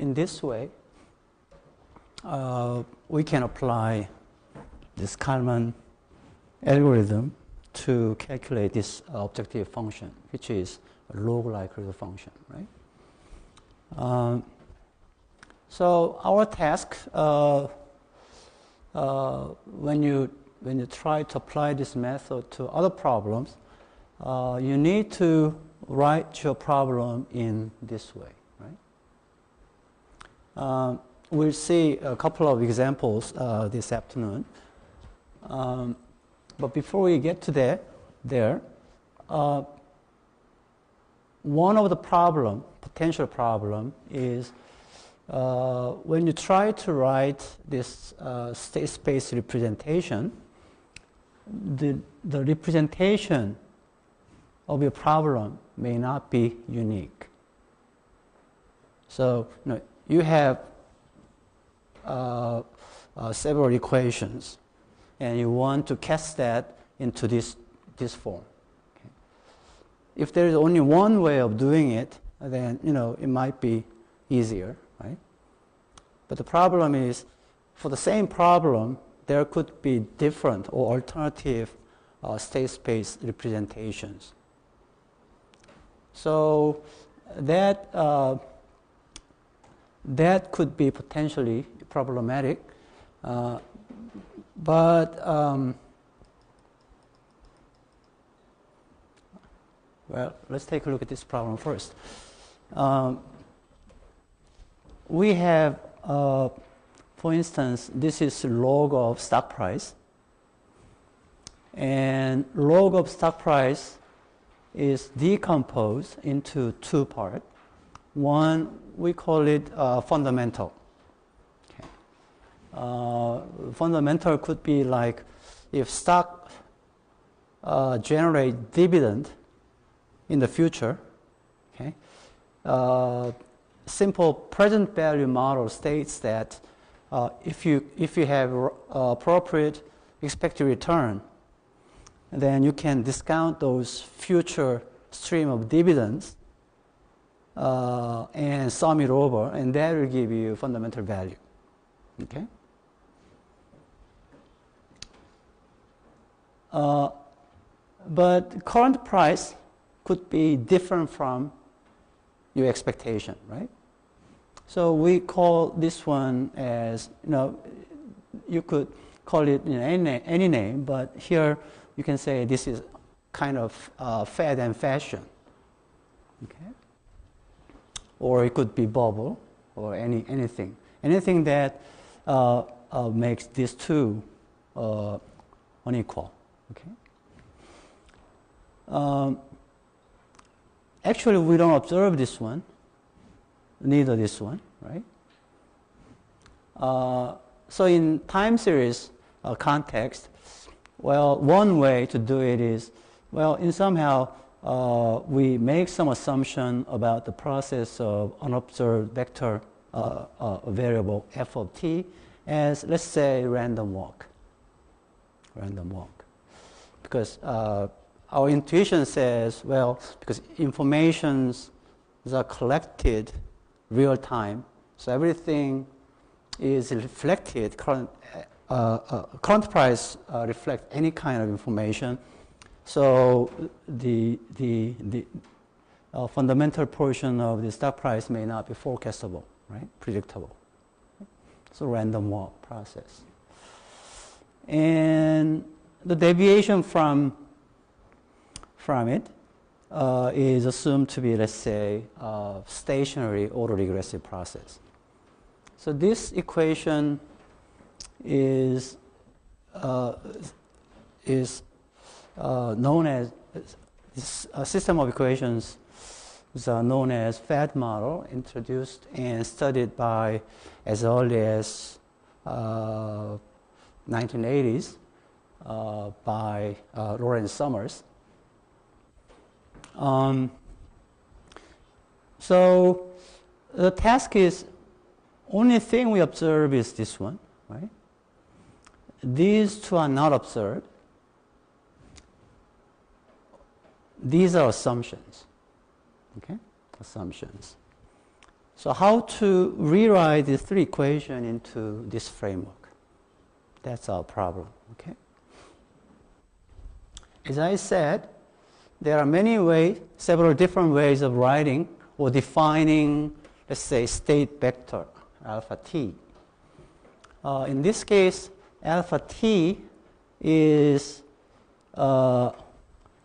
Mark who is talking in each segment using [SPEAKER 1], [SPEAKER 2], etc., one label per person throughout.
[SPEAKER 1] in this way, we can apply this Kalman algorithm to calculate this objective function, which is a log likelihood function, right? So our task, when you try to apply this method to other problems, you need to write your problem in this way, right? We'll see a couple of examples this afternoon. But before we get to there, one of the potential problem is when you try to write this state space representation, the representation of your problem may not be unique. So you have several equations, and you want to cast that into this form. Okay. If there is only one way of doing it, then it might be easier, right? But the problem is, for the same problem, there could be different or alternative state space representations. So that could be potentially problematic, but well, let's take a look at this problem first. We have, for instance, this is log of stock price, and log of stock price is decomposed into two parts. One, we call it fundamental. Okay. Fundamental could be like if stock generate dividend in the future. Okay. Simple present value model states that if you have appropriate expected return, then you can discount those future stream of dividends and sum it over, and that will give you fundamental value. Okay. But current price could be different from your expectation, right? So we call this one as, you could call it any name, but here you can say this is kind of fad and fashion, okay? Or it could be bubble, or anything that makes these two unequal, okay? Actually, we don't observe this one, neither this one, right? So in time series context, well, one way to do it is, well, in somehow we make some assumption about the process of unobserved vector variable f of t as, let's say, random walk. Because our intuition says, well, because informations are collected real time, so everything is reflected, current price reflects any kind of information. So the fundamental portion of the stock price may not be forecastable, right? Predictable. So random walk process. And the deviation from it is assumed to be, let's say, stationary autoregressive process. So this equation is known as, this system of equations is known as FAD model, introduced and studied by as early as 1980s by Lawrence Summers. So the task is, only thing we observe is this one, right? These two are not observed. These are assumptions, okay? Assumptions. So how to rewrite these three equations into this framework? That's our problem, okay? As I said, there are many ways, several different ways of writing or defining, let's say, state vector, alpha t. In this case, alpha t is a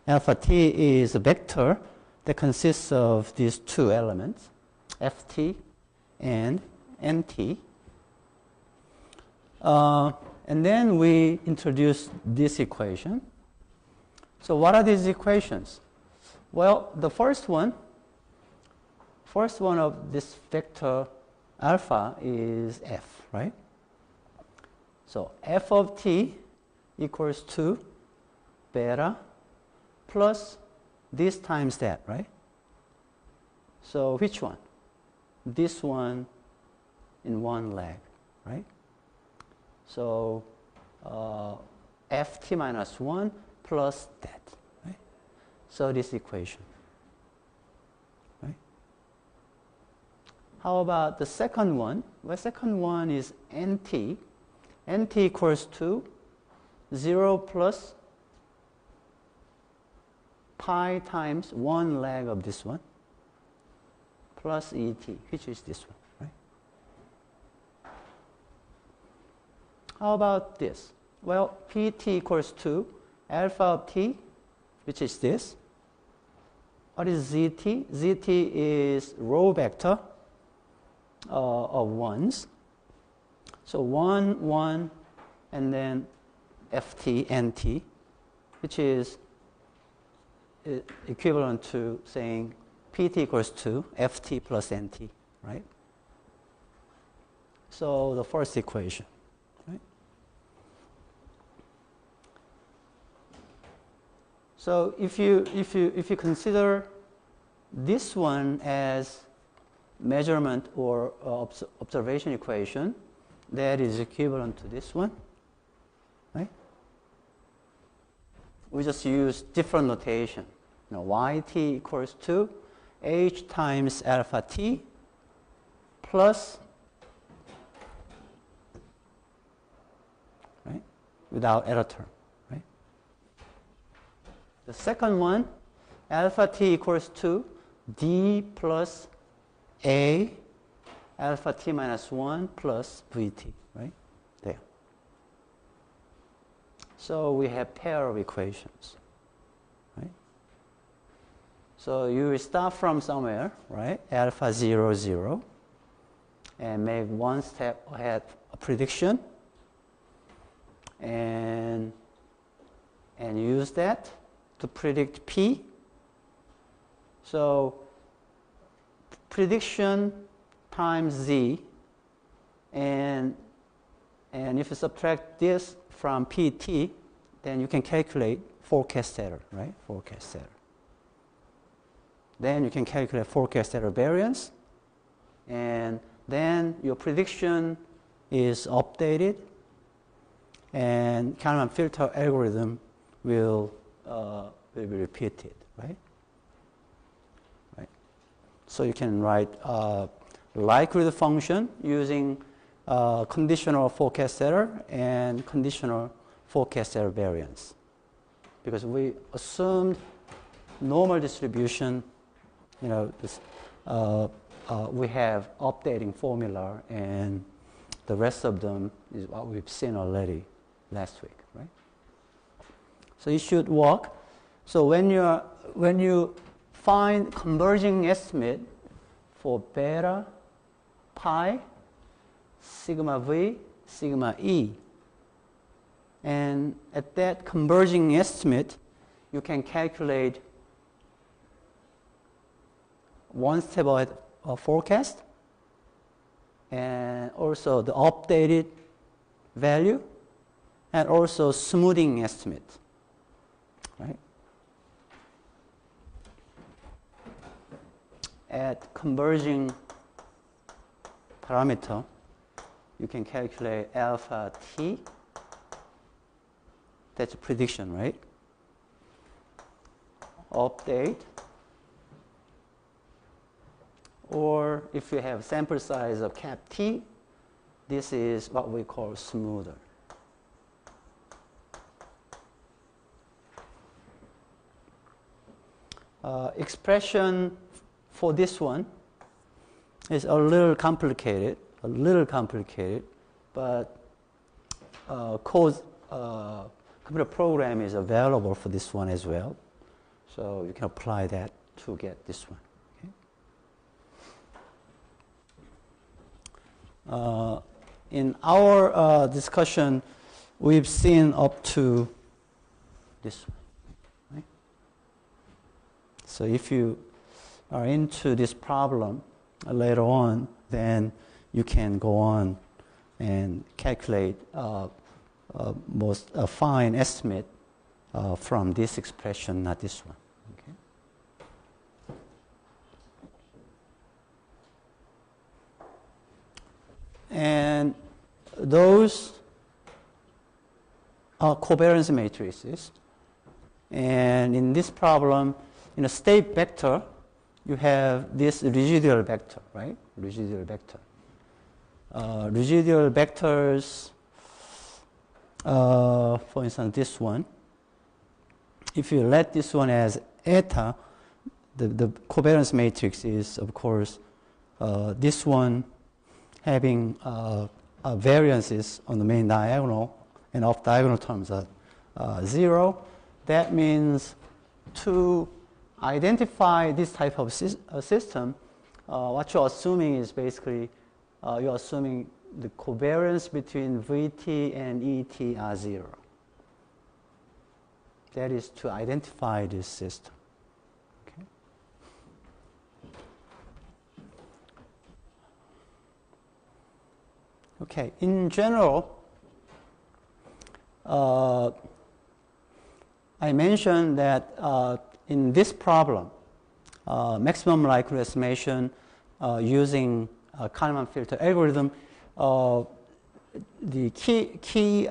[SPEAKER 1] vector that consists of these two elements, ft and nt. And then we introduce this equation. So what are these equations? Well, the first one of this vector alpha is f, right? So f of t equals to beta plus this times that, right? So which one? This one in one leg, right? So ft minus 1 plus that, right? So this equation, right? How about the second one? Well, second one is nt. Nt equals to 0 plus pi times one leg of this one plus et, which is this one, right? How about this? Well, pt equals to alpha of t, which is this. What is zt? Zt is row vector of ones. So 1, 1, and then ft, nt, which is equivalent to saying pt equals to ft plus nt, right? So the first equation, right? So if you consider this one as measurement or observation equation, that is equivalent to this one, right? We just use different notation. Yt equals to h times alpha t plus, right, without error term, right? The second one, alpha t equals to d plus a alpha t minus 1 plus vt, right? There. So we have pair of equations, right? So you will start from somewhere, right? Alpha 0, 0, and make one step ahead a prediction, and use that to predict p. So prediction times z, and if you subtract this from pt, then you can calculate forecast error, right? Forecast error. Then you can calculate forecast error variance, and then your prediction is updated, and Kalman filter algorithm will be repeated, right? Right. So you can write likelihood function using conditional forecast error and conditional forecast error variance, because we assumed normal distribution. This, we have updating formula, and the rest of them is what we've seen already last week, right? So it should work. So when you find converging estimate for beta, pi, sigma v, sigma e, and at that converging estimate, you can calculate one step ahead of forecast, and also the updated value, and also smoothing estimate, right? At converging parameter, you can calculate alpha t. That's a prediction, right? Update or if you have sample size of cap T, this is what we call smoother. Expression for this one is a little complicated, but computer program is available for this one as well. So you can apply that to get this one. Okay? In our discussion, we've seen up to this one. Right? So if you are into this problem later on, then you can go on and calculate most fine estimate from this expression, not this one. Okay? And those are covariance matrices. And in this problem, in a state vector, you have this residual vector, right? Residual vector. Residual vectors, for instance, this one. If you let this one as eta, the covariance matrix is, of course, this one having variances on the main diagonal and off diagonal terms are 0. That means to identify this type of system, what you're assuming is basically you're assuming the covariance between Vt and Et are 0. That is to identify this system. Okay? Okay, in general, I mentioned that in this problem, maximum likelihood estimation using Kalman filter algorithm, the key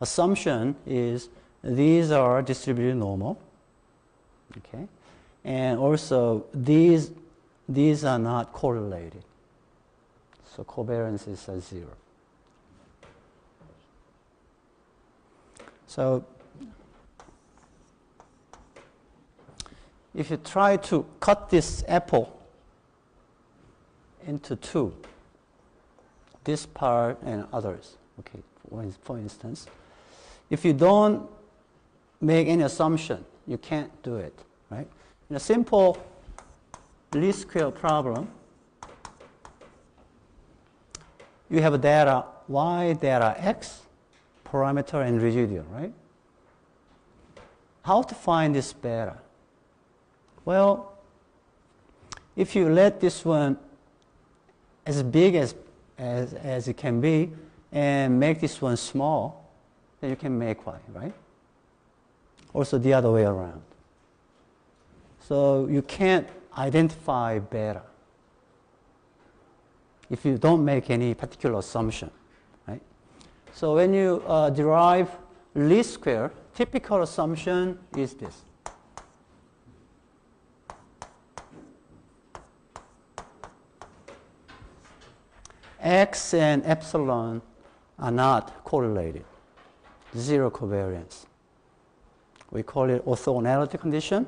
[SPEAKER 1] assumption is these are distributed normal, okay, and also these are not correlated, so covariances are 0. So if you try to cut this apple into two, this part and others, okay, for instance, if you don't make any assumption, you can't do it, right? In a simple least square problem, you have data y, data x, parameter and residual, right? How to find this beta? Well, if you let this one as big as it can be and make this one small, then you can make y, right? Also the other way around. So you can't identify beta if you don't make any particular assumption, right? So when you derive least square, typical assumption is this. X and epsilon are not correlated, 0 covariance. We call it orthogonality condition.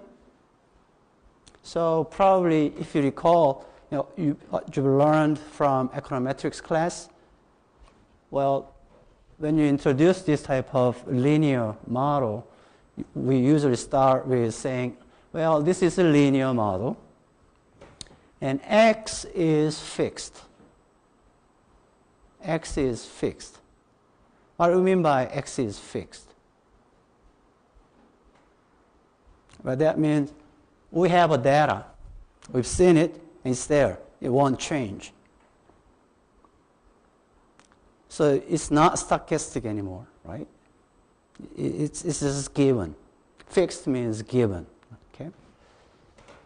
[SPEAKER 1] So probably, if you recall, you've learned from econometrics class. Well, when you introduce this type of linear model, we usually start with saying, well, this is a linear model, and X is fixed. X is fixed. What do we mean by X is fixed? Well, that means we have a data. We've seen it, it's there. It won't change. So it's not stochastic anymore, right? It's just given. Fixed means given, okay?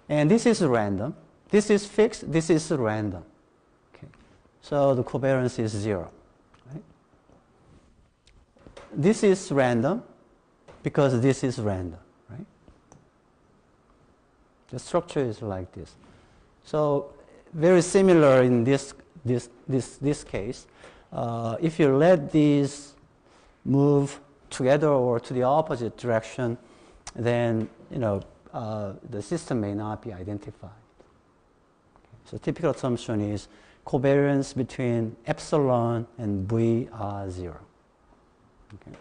[SPEAKER 1] And this is random. This is fixed, this is random. Okay? So the covariance is 0, right? This is random because this is random, right? The structure is like this. So very similar in this case. If you let these move together or to the opposite direction, then the system may not be identified. So typical assumption is covariance between epsilon and V are 0. Okay.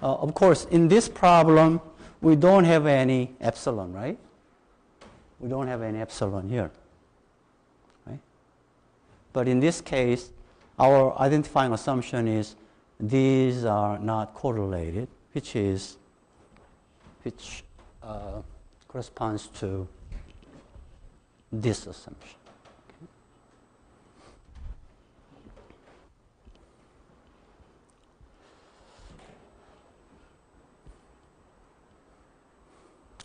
[SPEAKER 1] Of course, in this problem, we don't have any epsilon, right? We don't have any epsilon here. Right? But in this case, our identifying assumption is these are not correlated, which corresponds to this assumption.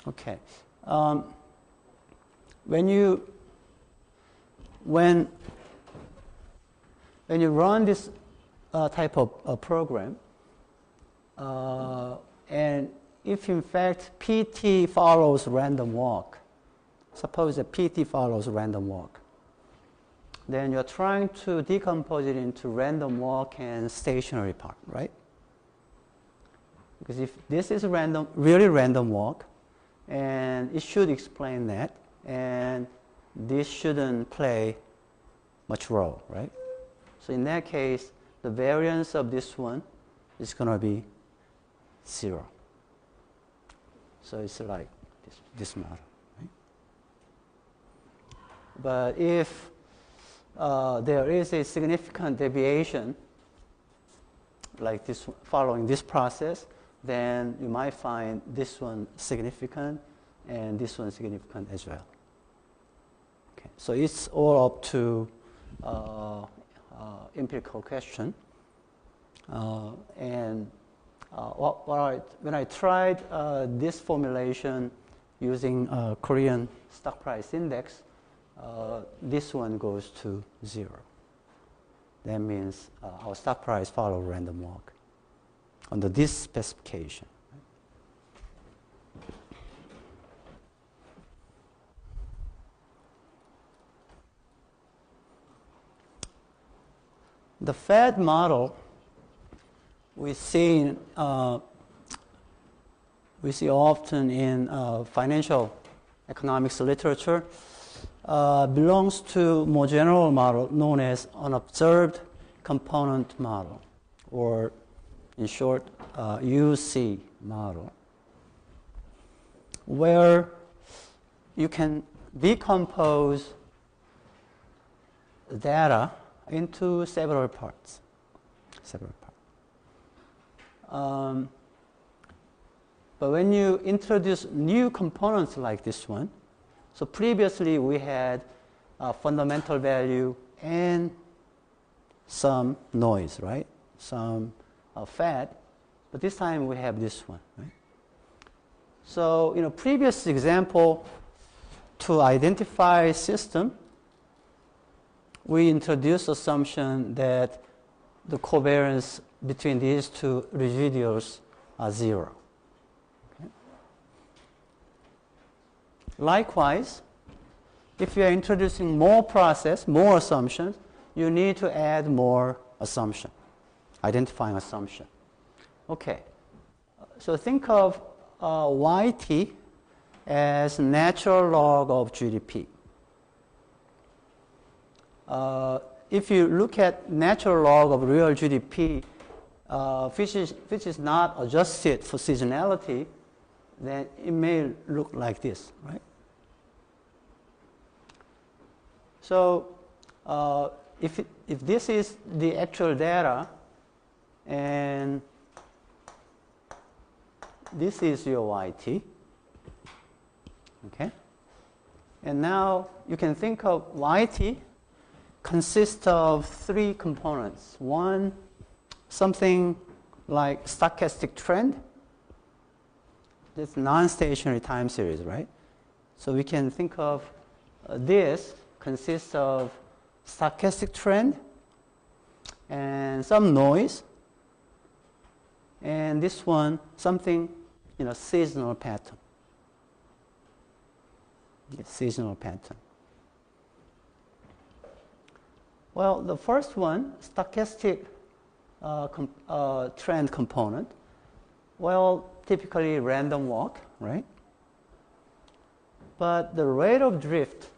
[SPEAKER 1] Okay. When you run this type of program, and if in fact PT follows random walk, suppose that PT follows random walk, then you're trying to decompose it into random walk and stationary part, right? Because if this is really random walk, and it should explain that, and this shouldn't play much role, right? So in that case, the variance of this one is going to be 0. So it's like this model, right? But if there is a significant deviation, like this following this process, then you might find this one significant and this one significant as well. Okay. So it's all up to empirical question. When I tried this formulation using Korean stock price index, this one goes to 0. That means our stock price follows random walk under this specification. The Fed model we see often in financial economics literature belongs to more general model known as unobserved component model, or in short, UC model, where you can decompose data into several parts. But when you introduce new components like this one, so previously we had fundamental value and some noise, right? Some fat, but this time we have this one, right? So, previous example, to identify system, we introduced assumption that the covariance between these two residuals are 0. Okay. Likewise, if you are introducing more process, more assumptions, you need to add more assumption, identifying assumption. Okay, so think of YT as natural log of GDP. If you look at natural log of real GDP, which is not adjusted for seasonality, then it may look like this, right? So if this is the actual data, and this is your YT, okay? And now you can think of YT consists of 3 components. One, something like stochastic trend. That's non-stationary time series, right? So we can think of this consists of stochastic trend and some noise, and this one something, seasonal pattern. Seasonal pattern. Well, the first one, stochastic trend component, well, typically random walk, right? But the rate of drift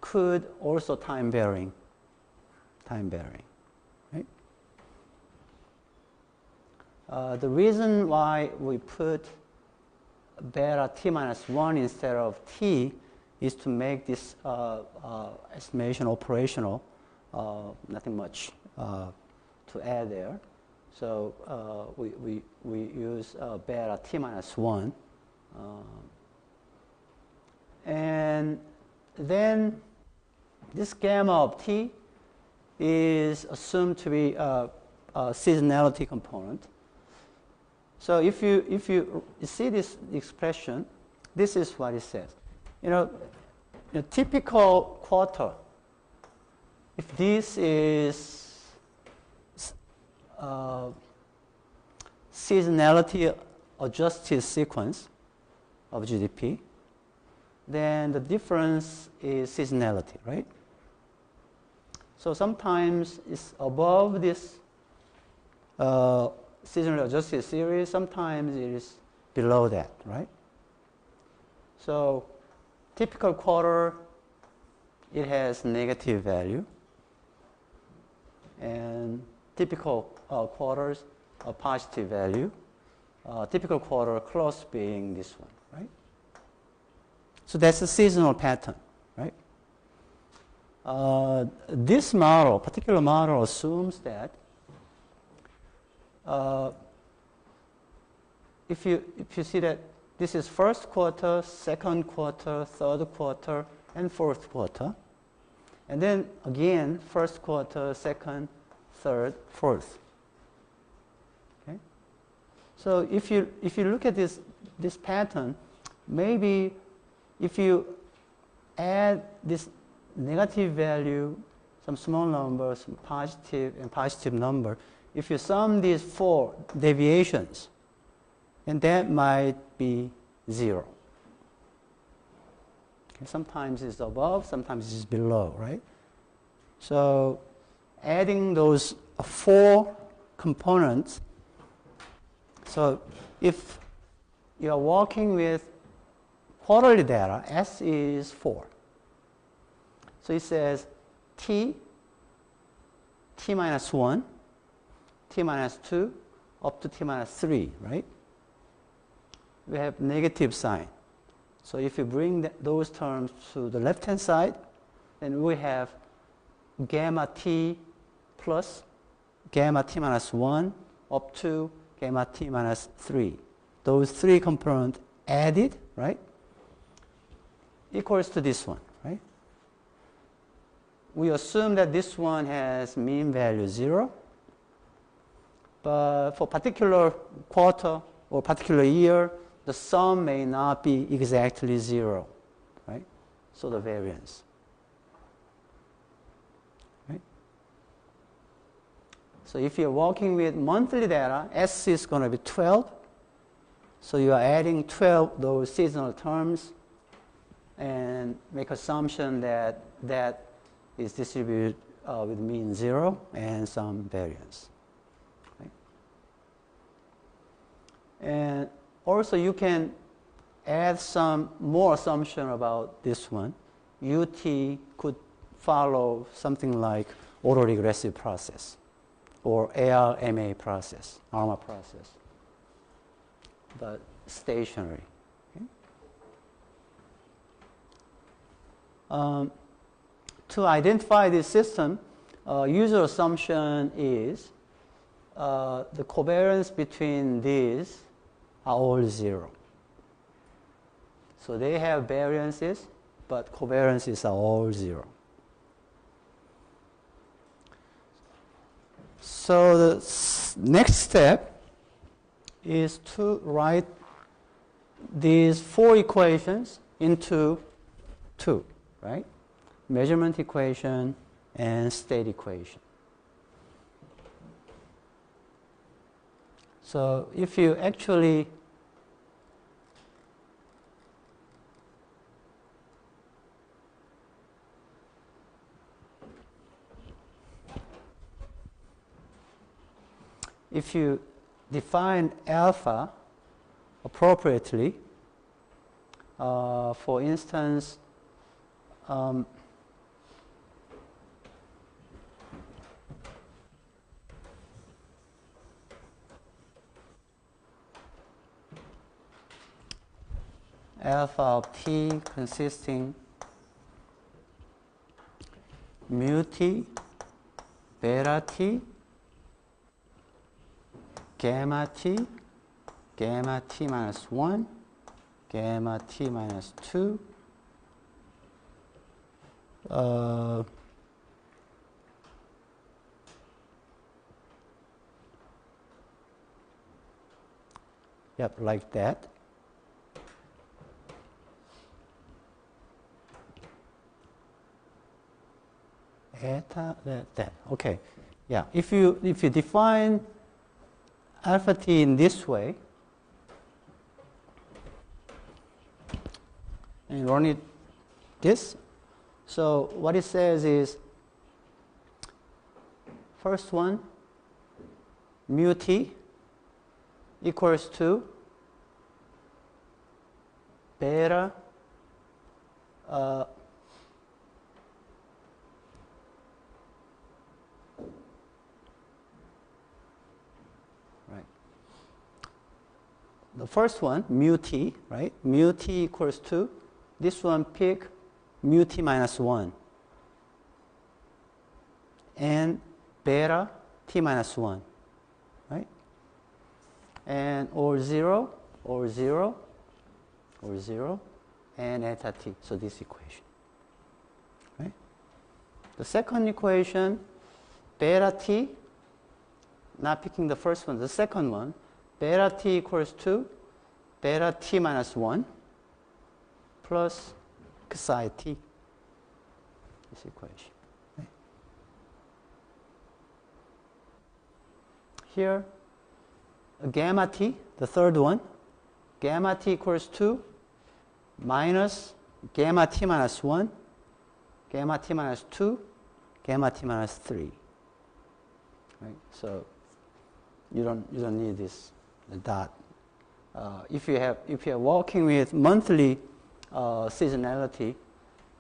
[SPEAKER 1] could also time varying, right? The reason why we put beta t minus 1 instead of t is to make this estimation operational. Nothing much to add there. So we use beta t minus 1. And then this gamma of t is assumed to be a seasonality component. So if you see this expression, this is what it says. A typical quarter, if this is seasonality adjusted sequence of GDP, then the difference is seasonality, right? So sometimes it's above this seasonally adjusted series, sometimes it is below that, right? So typical quarter, it has negative value, and typical quarters, a positive value. Typical quarter close being this one, right? So that's a seasonal pattern, right? This model, particular model, assumes that if you see that this is first quarter, second quarter, third quarter, and fourth quarter, and then again first quarter, second, third, fourth. Okay. So if you look at this pattern, maybe if you add this negative value, some small number, some positive and positive number, if you sum these 4 deviations, and that might be 0. Okay, sometimes it's above, sometimes it's below, right? So adding those 4 components, so if you are working with quarterly data, S is 4. So it says T minus 1, T minus 2, up to T minus 3, right? We have negative sign. So if you bring those terms to the left-hand side, then we have gamma T plus gamma T minus 1 up to gamma T minus 3. Those 3 components added, right, equals to this one, right? We assume that this one has mean value 0. But for particular quarter or particular year, the sum may not be exactly 0, right? So the variance, right? So if you're working with monthly data, S is going to be 12. So you are adding 12 those seasonal terms and make assumption that that is distributed with mean 0 and some variance. And also you can add some more assumption about this one. UT could follow something like autoregressive process or ARMA process, but stationary. Okay? To identify this system, usual assumption is the covariance between these are all 0. So they have variances, but covariances are all 0. So the next step is to write these 4 equations into 2, right? Measurement equation and state equation. So if you actually if you define alpha appropriately, for instance, alpha of t consisting mu t, beta t, gamma t minus 1, gamma t minus 2, yep, like that. Eta, that. Okay. Yeah. If you define alpha t in this way and run it this, so what it says is, first one, mu t equals to beta the first one, mu t, right? Mu t equals to, this one pick mu t minus 1 and beta t minus 1, right? And or 0, and eta t. So this equation, right? The second equation, beta t, not picking the first one, the second one, beta t equals to beta t minus 1 plus psi t, this equation. Okay. Here, gamma t, the third one, gamma t equals to minus gamma t minus 1, gamma t minus 2, gamma t minus 3. Right? So you don't need this dot. If you're working with monthly seasonality,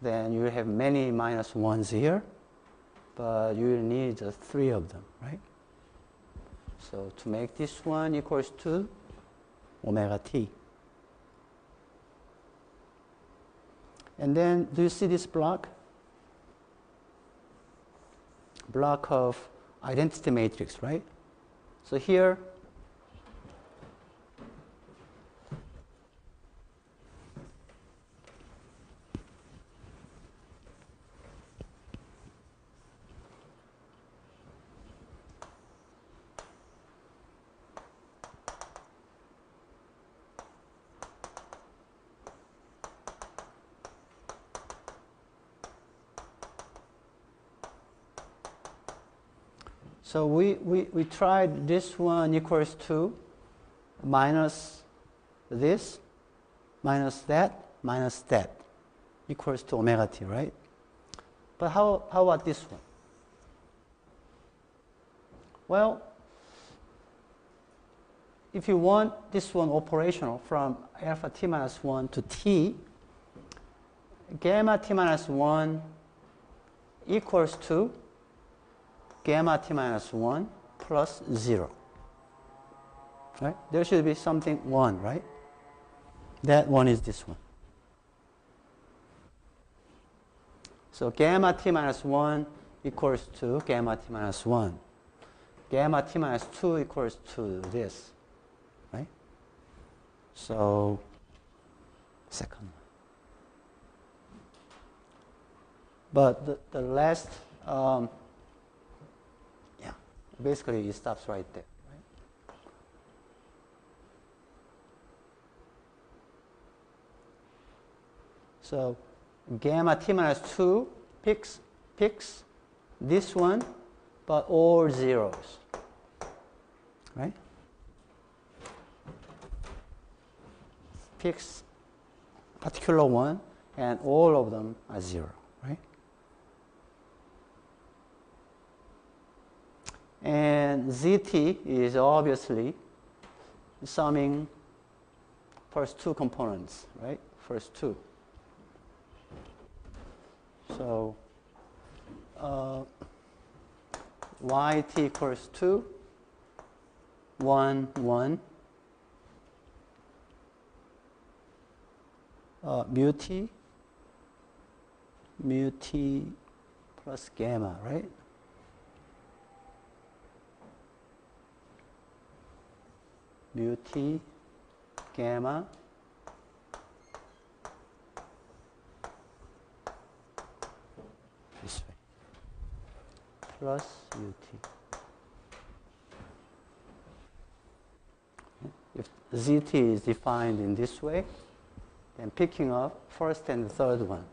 [SPEAKER 1] then you have many minus 1s here, but you will need just 3 of them, right? So to make this one equals to omega t. And then do you see this block? Block of identity matrix, right? So here, so we tried this one equals to minus this, minus that, equals to omega t, right? But how about this one? Well, if you want this one operational from alpha t minus 1 to t, gamma t minus 1 equals to gamma t minus 1 plus 0. Right? There should be something 1, right? That one is this one. So gamma t minus 1 equals to gamma t minus 1. Gamma t minus 2 equals to this. Right? So, second one. But the last, basically it stops right there. Right? So gamma t minus 2 picks this one, but all zeros. Right? Picks particular one, and all of them are 0. Right? And ZT is obviously summing first two components, right? First two. So YT equals 2, 1, 1. Mu T plus gamma, right? Mu T, gamma, this way, plus UT. If ZT is defined in this way, then picking up first and third one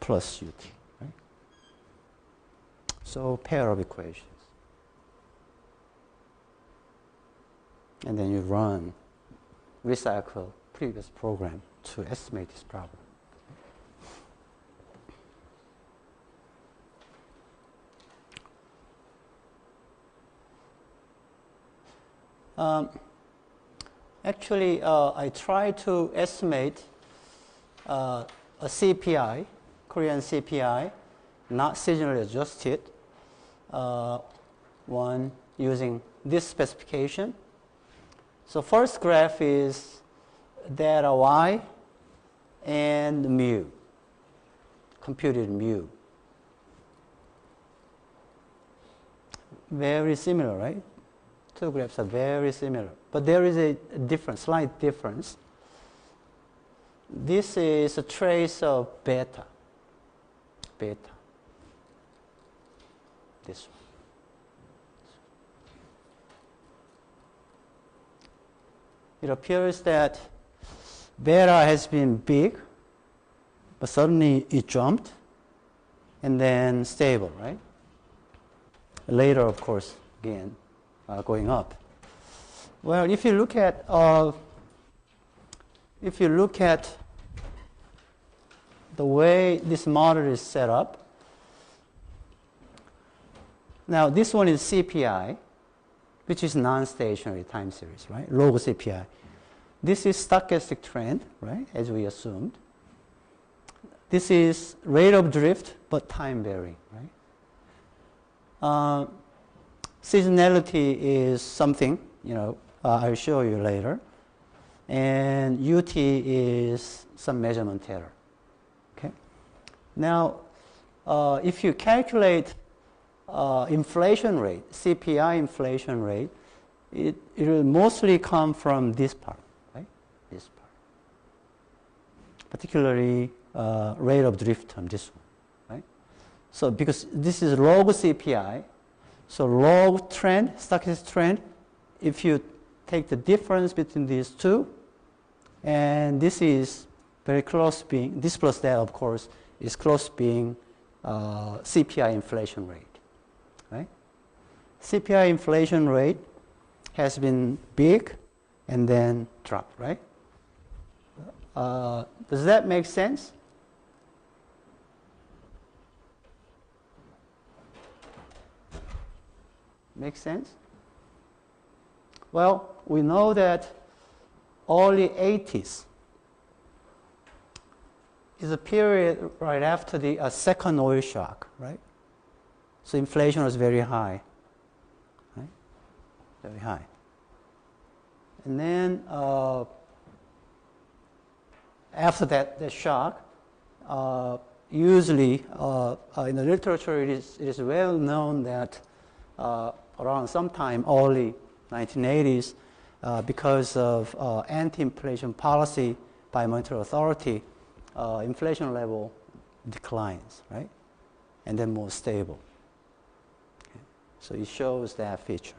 [SPEAKER 1] plus UT, right? So pair of equations. And then you recycle previous program to estimate this problem. Actually, I tried to estimate a CPI, Korean CPI, not seasonally adjusted, one using this specification. So first graph is data Y and mu, computed mu. Very similar, right? Two graphs are very similar, but there is a difference, slight difference. This is a trace of beta. This one. It appears that beta has been big, but suddenly it jumped and then stable, right? Later, of course, again, going up. Well, if you look at the way this model is set up, now this one is CPI, which is non-stationary time series, right? Log CPI. This is stochastic trend, right? As we assumed. This is rate of drift, but time varying, right? Seasonality is something, I'll show you later. And UT is some measurement error, okay? Now, if you calculate inflation rate, CPI inflation rate, it will mostly come from this part, right? This part. Particularly rate of drift term, this one, right? So because this is log CPI, so log trend, stochastic trend, if you take the difference between these two, and this is very close being, this plus that, of course, is close being CPI inflation rate. Right? CPI inflation rate has been big and then dropped, right? Does that make sense? Make sense? Well, we know that early 80s is a period right after the second oil shock, right? So inflation was very high, right? Very high. And then after the shock, usually in the literature it is well known that around sometime early 1980s, because of anti-inflation policy by monetary authority, inflation level declines, right? And then more stable. So it shows that feature.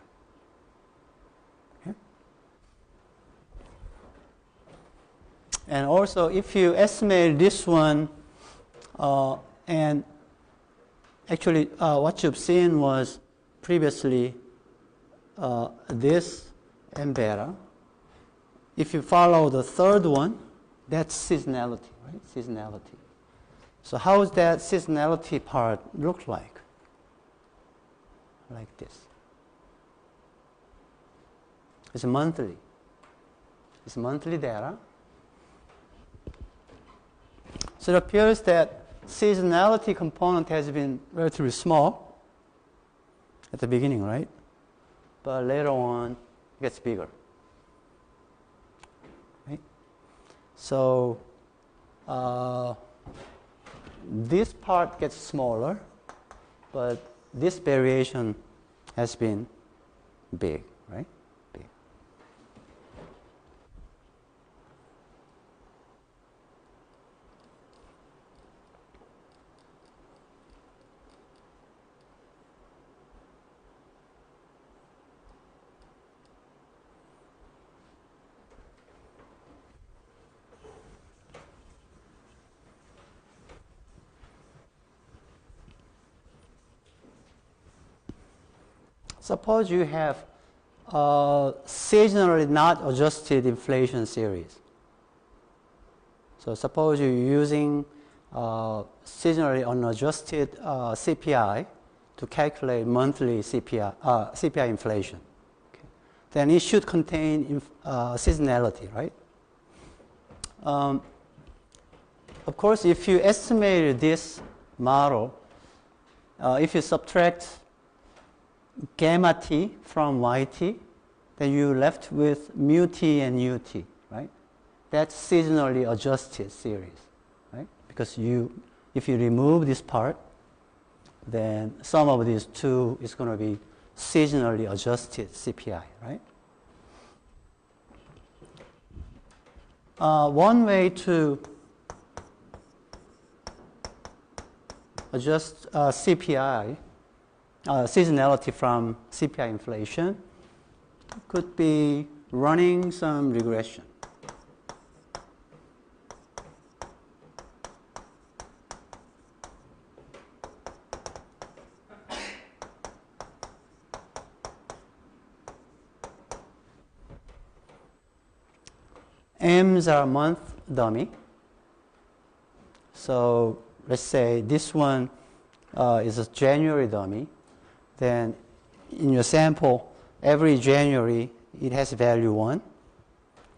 [SPEAKER 1] Okay. And also, if you estimate this one, and actually what you've seen was previously this and beta. If you follow the third one, that's seasonality, right? Seasonality. So how does that seasonality part look like? like this. It's monthly. It's monthly data. So it appears that seasonality component has been relatively small at the beginning, right? But later on, it gets bigger. Right? So this part gets smaller, but this variation has been big, right? Big. Suppose you have a seasonally not adjusted inflation series. So suppose you're using seasonally unadjusted CPI to calculate monthly CPI inflation. Okay. Then it should contain seasonality, right? Of course, if you estimated this model, if you subtract gamma t from yt, then you're left with mu t and ut, right? That's seasonally adjusted series, right? Because if you remove this part, then sum of these two is going to be seasonally adjusted CPI, right? One way to adjust CPI, seasonality from CPI inflation, could be running some regression. M's are month dummy. So let's say this one is a January dummy. Then in your sample, every January it has value 1,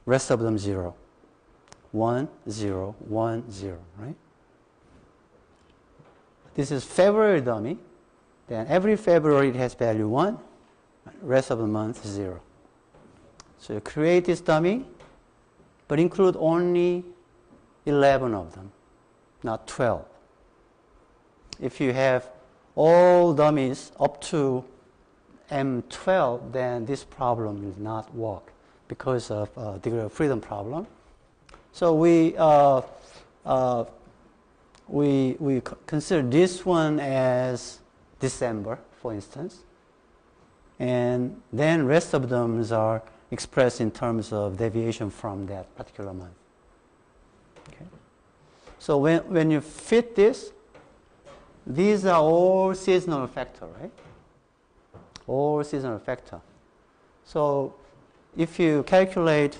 [SPEAKER 1] rest of them 0. 1, 0, 1, 0, right? This is February dummy. Then every February it has value 1, rest of the month 0. So you create this dummy, but include only 11 of them, not 12. If you have all dummies up to M12, then this problem will not work because of degree of freedom problem. So we consider this one as December, for instance, and then rest of them are expressed in terms of deviation from that particular month. Okay. So when you fit this, these are all seasonal factor, right? All seasonal factor. So if you calculate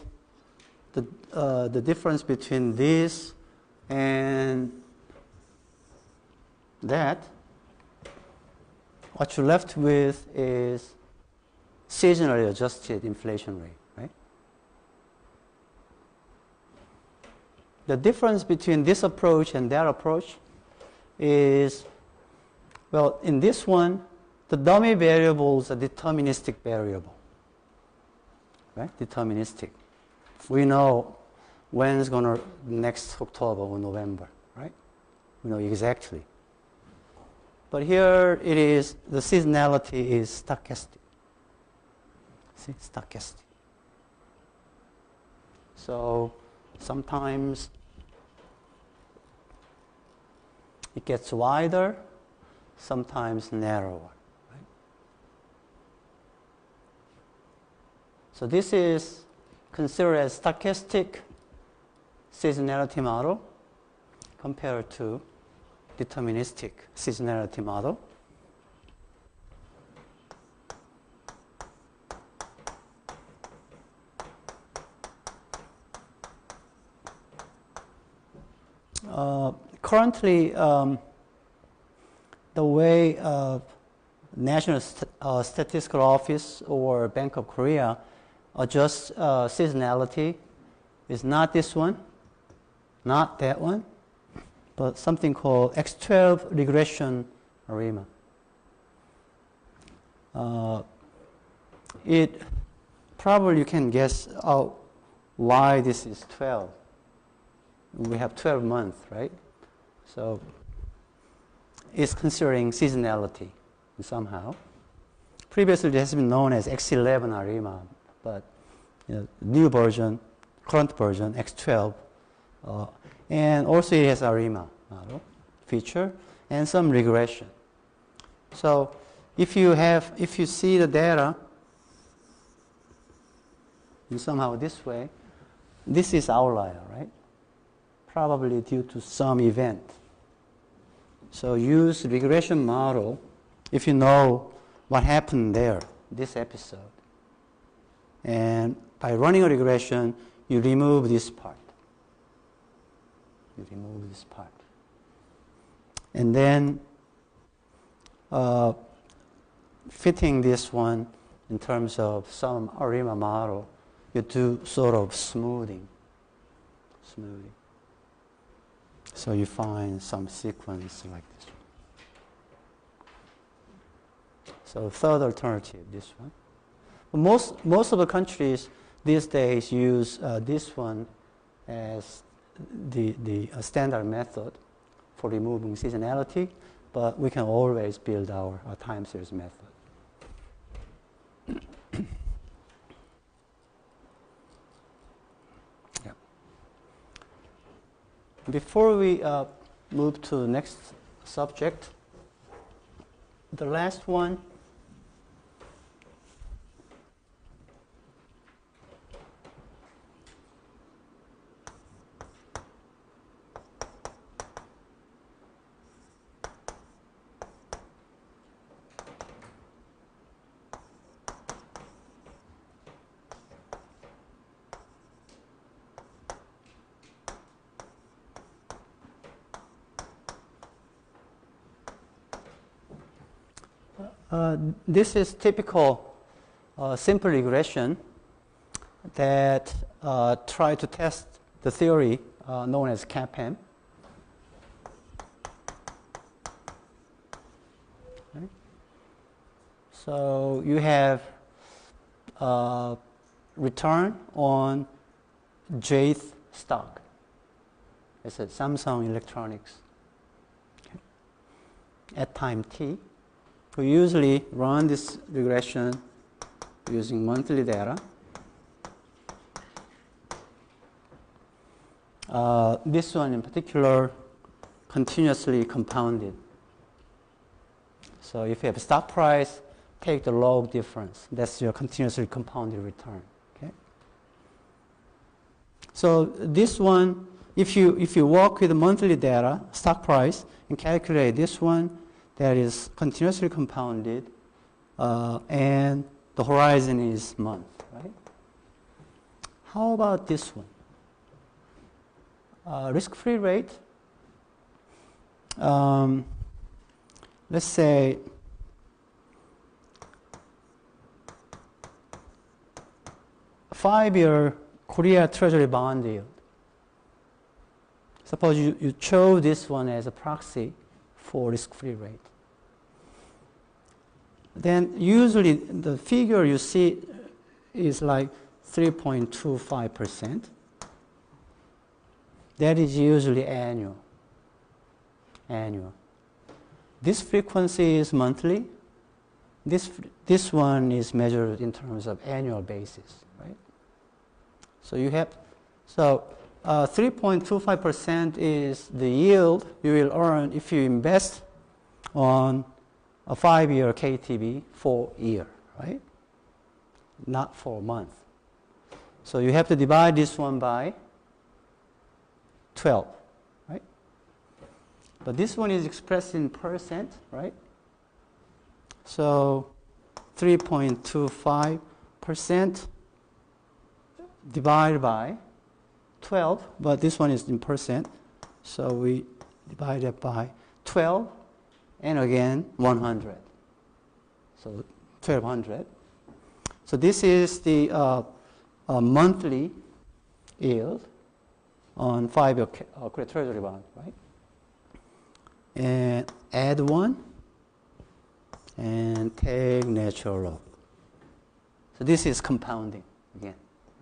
[SPEAKER 1] the difference between this and that, what you're left with is seasonally adjusted inflation rate, right? The difference between this approach and that approach is, well, in this one, the dummy variables are deterministic variable, right? Deterministic. We know when it's going to next October or November, right? We know exactly. But here it is, the seasonality is stochastic. See, stochastic. So sometimes it gets wider, sometimes narrower. Right? So this is considered as stochastic seasonality model compared to deterministic seasonality model. Currently, the way National Statistical Office or Bank of Korea adjust seasonality is not this one, not that one, but something called X12 regression ARIMA. It probably you can guess out why this is 12. We have 12 months, right? So it's considering seasonality somehow. Previously, it has been known as X11 ARIMA, but new version, current version, X12, and also it has ARIMA model feature and some regression. So if you see the data in somehow this way, this is outlier, right? Probably due to some event. So use regression model if you know what happened there, this episode. And by running a regression, you remove this part. You remove this part. And then fitting this one in terms of some ARIMA model, you do sort of smoothing. So you find some sequence like this one. So third alternative, this one. Most of the countries these days use this one as the standard method for removing seasonality, but we can always build our time series method. Yeah. Before we move to the next subject, the last one, this is typical simple regression that try to test the theory known as CAPM. Okay. So you have return on jth stock. It's a Samsung Electronics. Okay. At time t. We usually run this regression using monthly data. This one in particular, continuously compounded. So if you have a stock price, take the log difference. That's your continuously compounded return. Okay. So this one, if you work with the monthly data, stock price, and calculate this one, that is continuously compounded, and the horizon is month, right? How about this one? Risk-free rate. Let's say a 5-year Korea Treasury bond yield. Suppose you chose this one as a proxy for risk-free rate. Then usually the figure you see is like 3.25%. That is usually annual. This frequency is monthly. This one is measured in terms of annual basis, right? So you have 3.25% is the yield you will earn if you invest on a 5-year KTB for a year, right? Not for a month. So you have to divide this one by 12, right? But this one is expressed in percent, right? So 3.25% divided by 12, but this one is in percent. So we divide it by 12, and again 100. So 1,200. So this is the monthly yield on 5-year credit treasury bond, right? And add 1 and take natural log. So this is compounding again,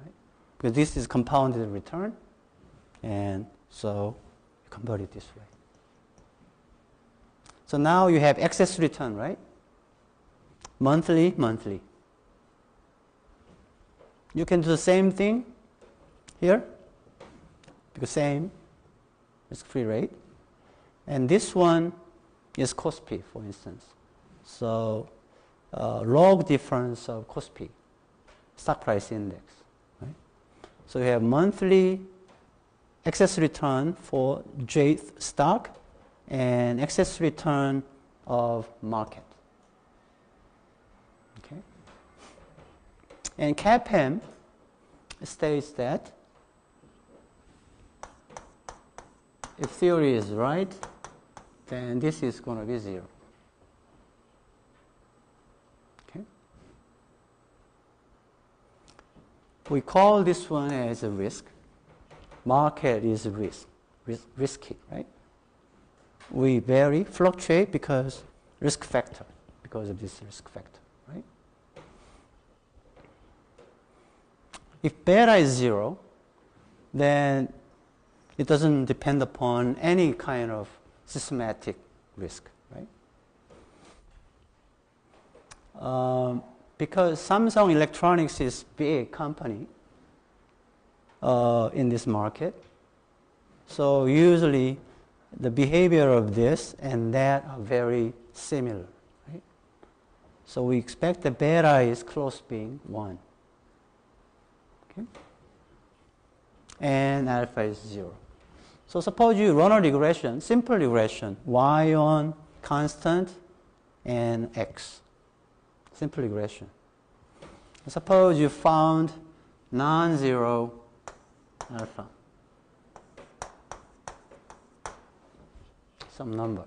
[SPEAKER 1] right? Because this is compounded return, and so you convert it this way. So now you have excess return, right? Monthly, monthly. You can do the same thing here, because same risk-free rate. And this one is cost P, for instance. So log difference of cost P, stock price index. Right? So you have monthly excess return for Jth stock and excess return of market. Okay. And CAPM states that if theory is right, then this is going to be 0. Okay. We call this one as a risk. Market is risky, right? We vary, fluctuate because risk factor, because of this risk factor, right? If beta is 0, then it doesn't depend upon any kind of systematic risk, right? Because Samsung Electronics is a big company in this market, so usually the behavior of this and that are very similar, right? So we expect the beta is close being 1. Okay? And alpha is 0. So suppose you run a regression, simple regression, y on constant and x. Simple regression. Suppose you found non-zero alpha, some number.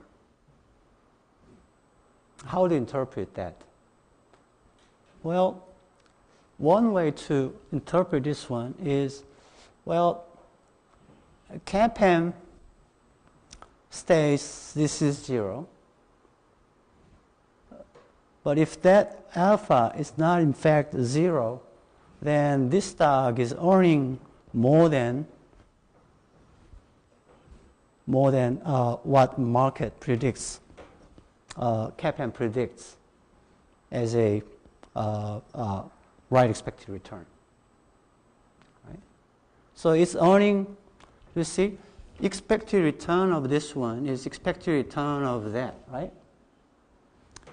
[SPEAKER 1] How do you interpret that? Well, one way to interpret this one is, well, CAPM states this is 0. But if that alpha is not in fact 0, then this stock is earning more than what market predicts, CAPM predicts as a right expected return. Right? So it's earning. You see, expected return of this one is expected return of that, right?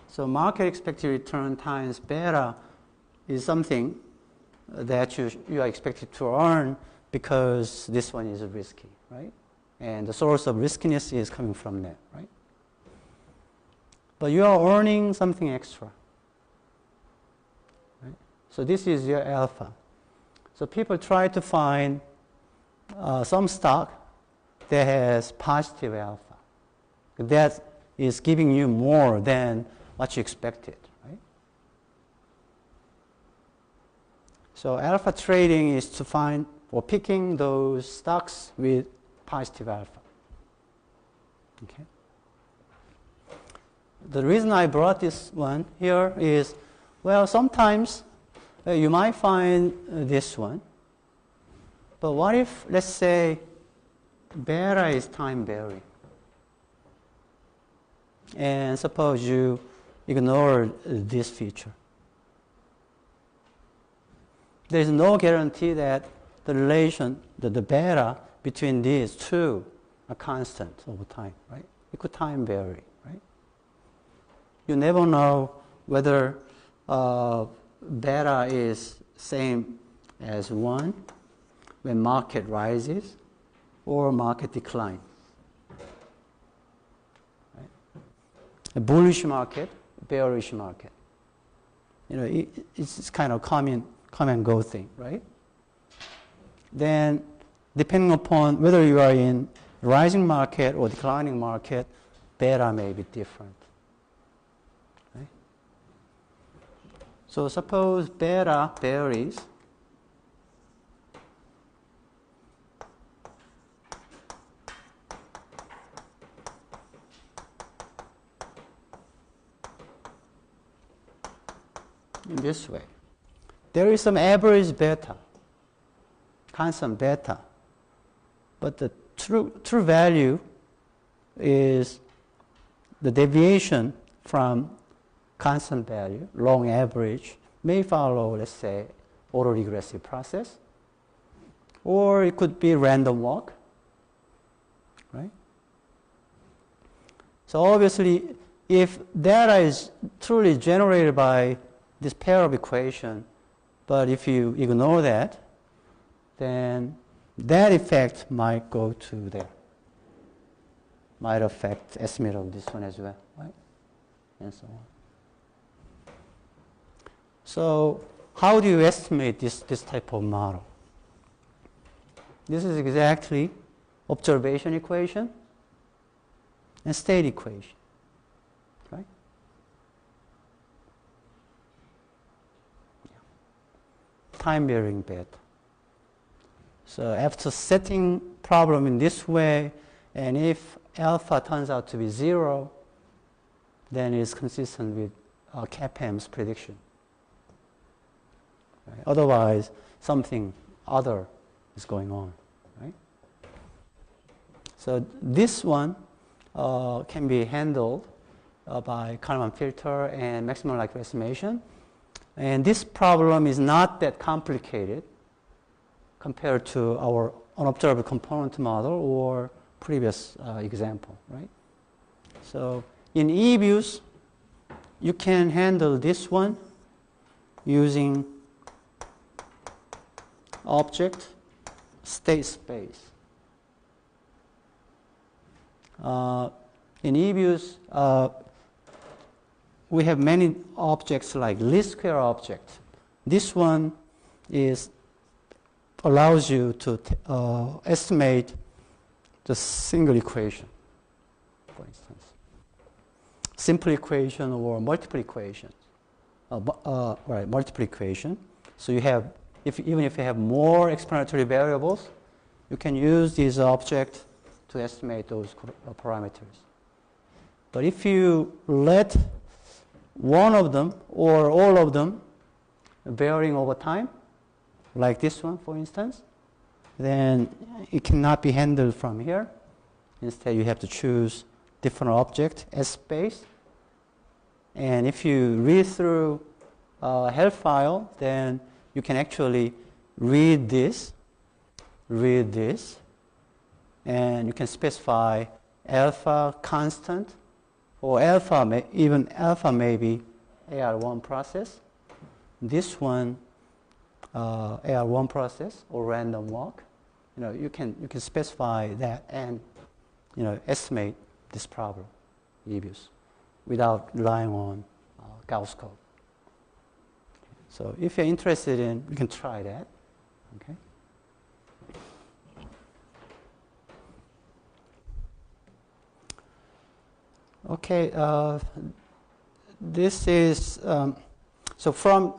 [SPEAKER 1] So market expected return times beta is something that you are expected to earn because this one is risky, right? And the source of riskiness is coming from that, right? But you are earning something extra, right? So this is your alpha. So people try to find some stock that has positive alpha. That is giving you more than what you expected, right? So alpha trading is to find or picking those stocks with positive alpha. Okay. The reason I brought this one here is, well, sometimes you might find this one. But what if, let's say, beta is time varying? And suppose you ignore this feature. There is no guarantee that the relation, the beta between these two are constant over time, right? It could time vary, right? You never know whether beta is same as 1 when market rises or market declines. Right? A bullish market, bearish market. You know, it's kind of come and go thing, right? Then, depending upon whether you are in rising market or declining market, beta may be different. Right? So suppose beta varies in this way. There is some average beta, constant beta, but the true value is the deviation from constant value, long average, may follow, let's say, autoregressive process, or it could be random walk, right? So obviously, if data is truly generated by this pair of equation, but if you ignore that, then that effect might go to there. Might affect estimate of this one as well, right? And so on. So how do you estimate this type of model? This is exactly observation equation and state equation, right? Time varying beta. So after setting problem in this way, and if alpha turns out to be 0, then it's consistent with CAPM's prediction. Right? Otherwise, something other is going on. Right? So this one can be handled by Kalman filter and maximum likelihood estimation. And this problem is not that complicated compared to our unobserved component model or previous example, right? So in eViews, you can handle this one using object state space. In eViews, we have many objects like least square object. This one allows you to estimate the single equation, for instance. Simple equation or multiple equation. Right, multiple equation. So you have, even if you have more explanatory variables, you can use this object to estimate those parameters. But if you let one of them or all of them varying over time, like this one, for instance, then it cannot be handled from here. Instead, you have to choose different object as space. And if you read through a health file, then you can actually read this, and you can specify alpha constant, or alpha, even alpha may be AR1 process. This one, AR1 process or random walk. You can specify that and estimate this problem, eViews, without relying on Gauss code. So if you're interested in, you can try that. Okay. Okay. This is so from.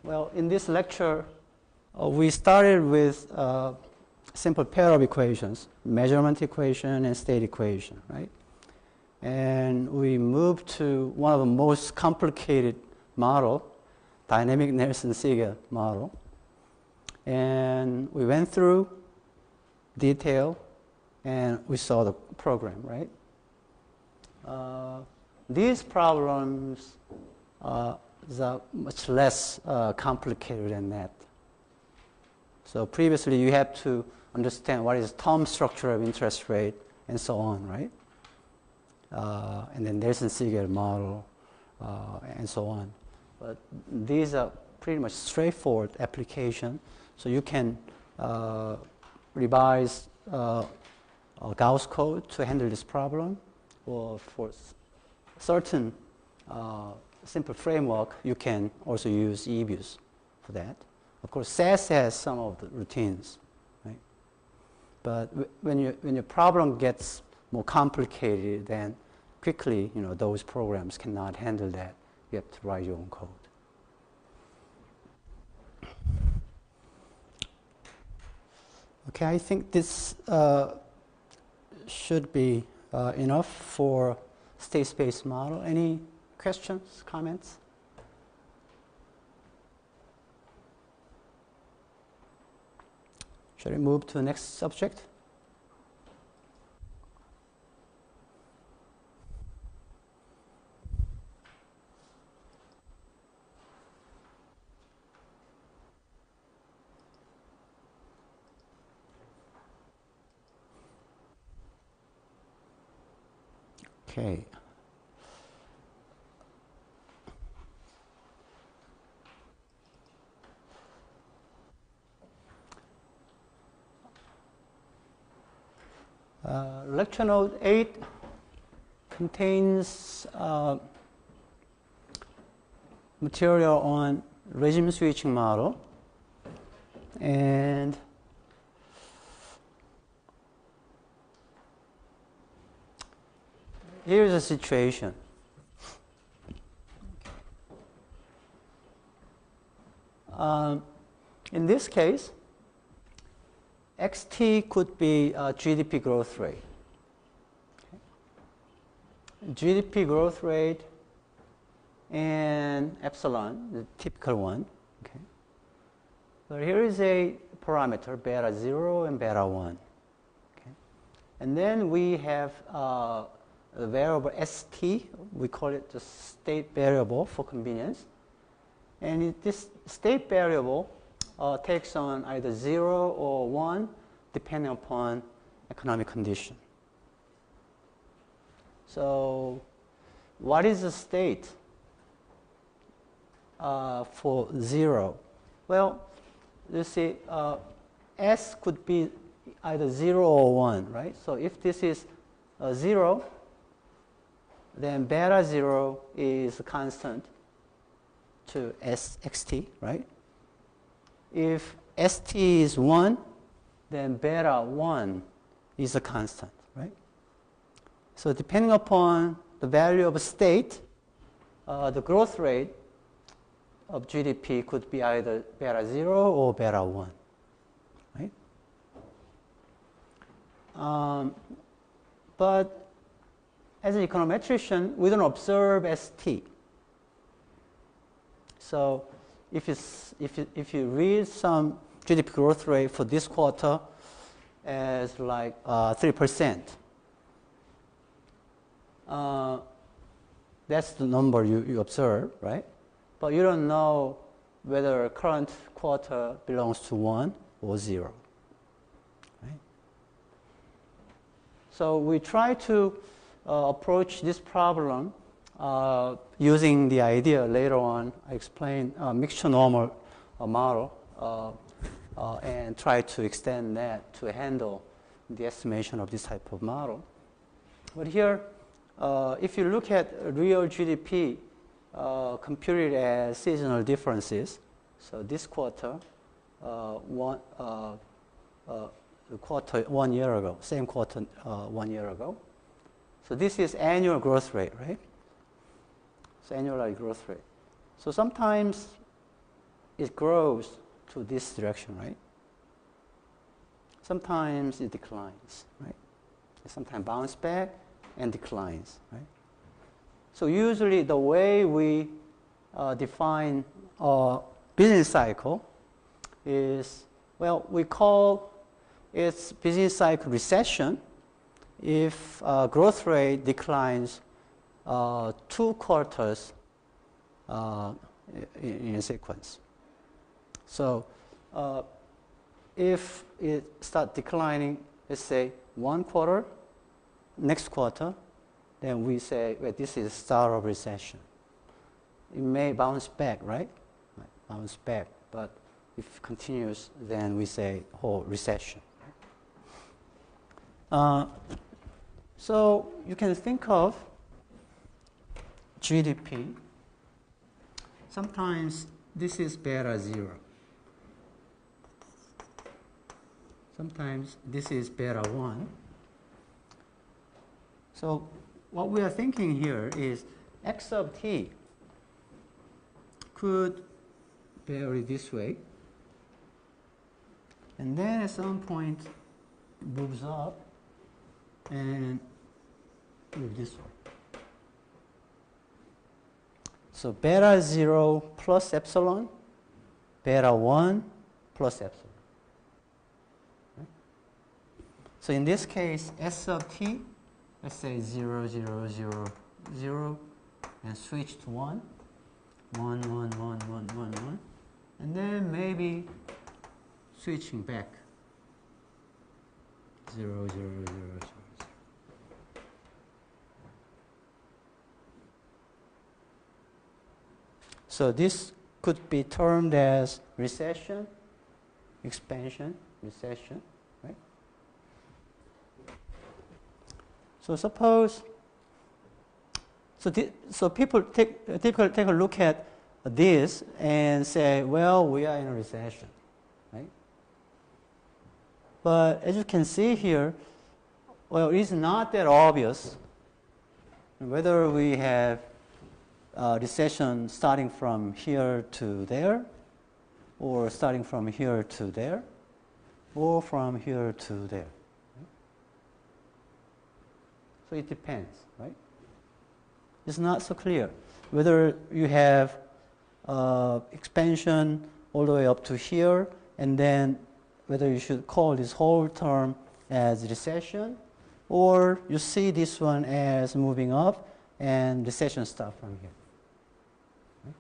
[SPEAKER 1] Well, in this lecture, we started with simple pair of equations, measurement equation and state equation, right? And we moved to one of the most complicated model, dynamic Nelson-Siegel model. And we went through detail and we saw the program, right? These problems is much less complicated than that. So previously you had to understand what is term structure of interest rate and so on, right? And then Nelson-Siegel model and so on. But these are pretty much straightforward application. So you can revise Gauss code to handle this problem, or for certain simple framework, you can also use eViews for that. Of course, SAS has some of the routines, right? But when your problem gets more complicated, then quickly, those programs cannot handle that you have to write your own code. Okay, I think this should be enough for state space model. Any questions, comments? Shall we move to the next subject? Okay. Lecture note 8 contains material on regime switching model, and here's a situation. In this case, xt could be GDP growth rate. Okay. GDP growth rate and epsilon, the typical one. Okay. So here is a parameter, beta 0 and beta 1. Okay. And then we have the variable st, we call it the state variable for convenience. And this state variable takes on either 0 or 1 depending upon economic condition. So what is the state for 0? Well, you see, S could be either 0 or 1, right? So if this is 0, then beta 0 is constant to xt, right? If st is 1, then beta 1 is a constant, right? So depending upon the value of a state, the growth rate of GDP could be either beta 0 or beta 1, right? But as an econometrician, we don't observe st. So if you read some GDP growth rate for this quarter as like 3%, that's the number you observe, right? But you don't know whether current quarter belongs to 1 or 0, right? So we try to approach this problem using the idea later on. I explain mixture normal model and try to extend that to handle the estimation of this type of model. But here, if you look at real GDP computed as seasonal differences, so this quarter, the quarter 1 year ago, same quarter 1 year ago. So this is annual growth rate, right? So annualized growth rate. So sometimes it grows to this direction, right? Sometimes it declines, right? Sometimes bounce back and declines, right? So usually the way we define a business cycle is, well, we call it business cycle recession if growth rate declines 2 quarters in sequence. So if it starts declining, let's say 1 quarter, next quarter, then we say, well, this is start of recession. It may bounce back, right? Bounce back, but if it continues, then we say whole recession. So you can think of GDP. Sometimes this is beta 0. Sometimes this is beta 1. So what we are thinking here is x of t could vary this way, and then at some point it moves up and move this way. So beta 0 plus epsilon, beta 1 plus epsilon. Right? So in this case, S of t, let's say 0, 0, 0, 0, and switch to 1, 1, 1, 1, 1, 1, 1, and then maybe switching back, 0, 0, 0, 0, 0. So this could be termed as recession, expansion, recession, right? So suppose, so people typically take a look at this and say, well, we are in a recession, right? But as you can see here, well, it's not that obvious whether we have recession starting from here to there, or starting from here to there, or from here to there. Right? So it depends, right? It's not so clear whether you have expansion all the way up to here, and then whether you should call this whole term as recession, or you see this one as moving up and recession start from here. Right?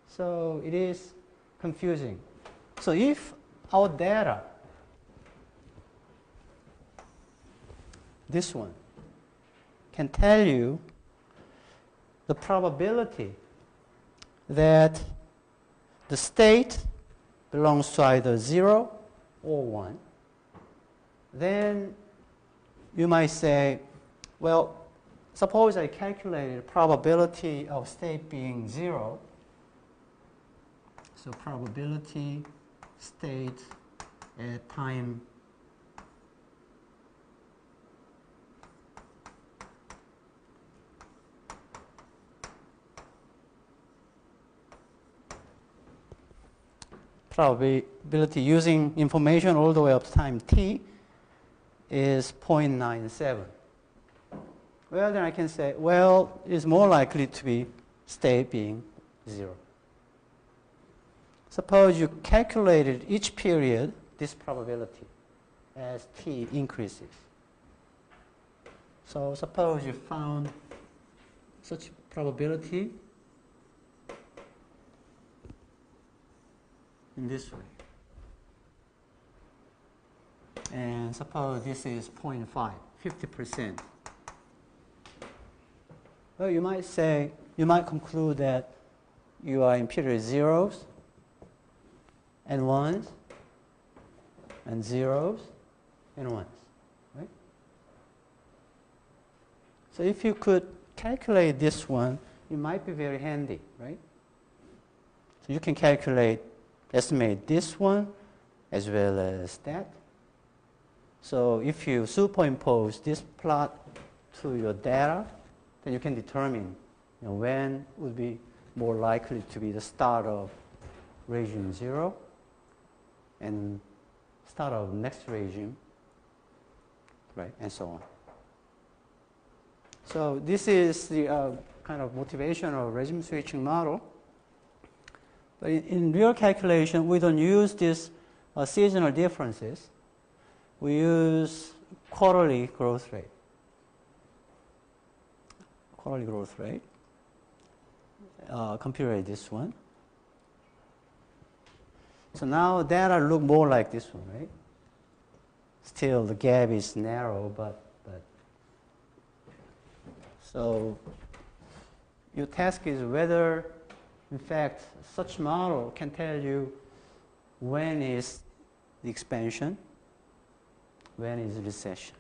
[SPEAKER 1] So it is confusing. So if our data, this one, can tell you the probability that the state belongs to either 0 or 1, then you might say, well, suppose I calculated probability of state being 0. So probability state at time probability using information all the way up to time t is 0.97. Well, then I can say, well, it's more likely to be state being 0. Suppose you calculated each period this probability as t increases. So suppose you found such probability in this way. And suppose this is 0.5, 50%. Well, you might say, you might conclude that you are in period zeros and ones and zeros and ones, right? So if you could calculate this one, it might be very handy, right? So you can estimate this one as well as that. So if you superimpose this plot to your data, then you can determine when would be more likely to be the start of regime 0 and start of next regime, right, and so on. So this is the kind of motivational regime switching model. But in real calculation, we don't use these seasonal differences. We use quarterly growth rate. Quarterly growth rate. Compute this one. So now data look more like this one, right? Still the gap is narrow, but so your task is whether, in fact, such model can tell you when is the expansion, when is recession.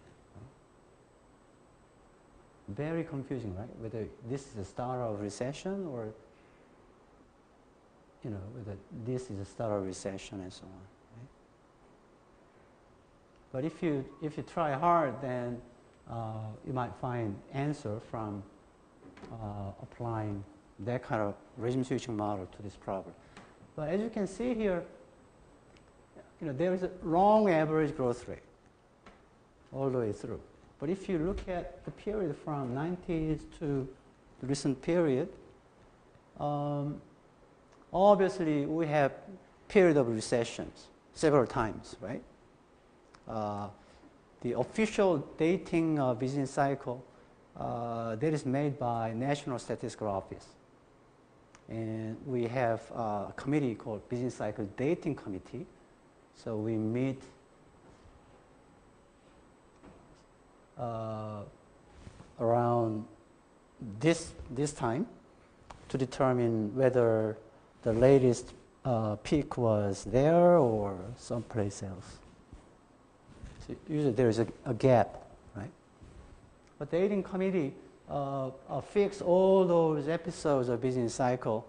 [SPEAKER 1] Very confusing, right? Whether this is the start of recession or, whether this is the start of recession and so on. Right? But if you try hard, then you might find answer from applying that kind of regime switching model to this problem. But as you can see here, there is a long average growth rate all the way through. But if you look at the period from 90s to the recent period, obviously we have period of recessions several times, right? The official dating business cycle that is made by National Statistical Office. And we have a committee called Business Cycle Dating Committee. So we meet around this time to determine whether the latest peak was there or someplace else. So usually there is a gap, right? But the dating committee fix all those episodes of business cycle,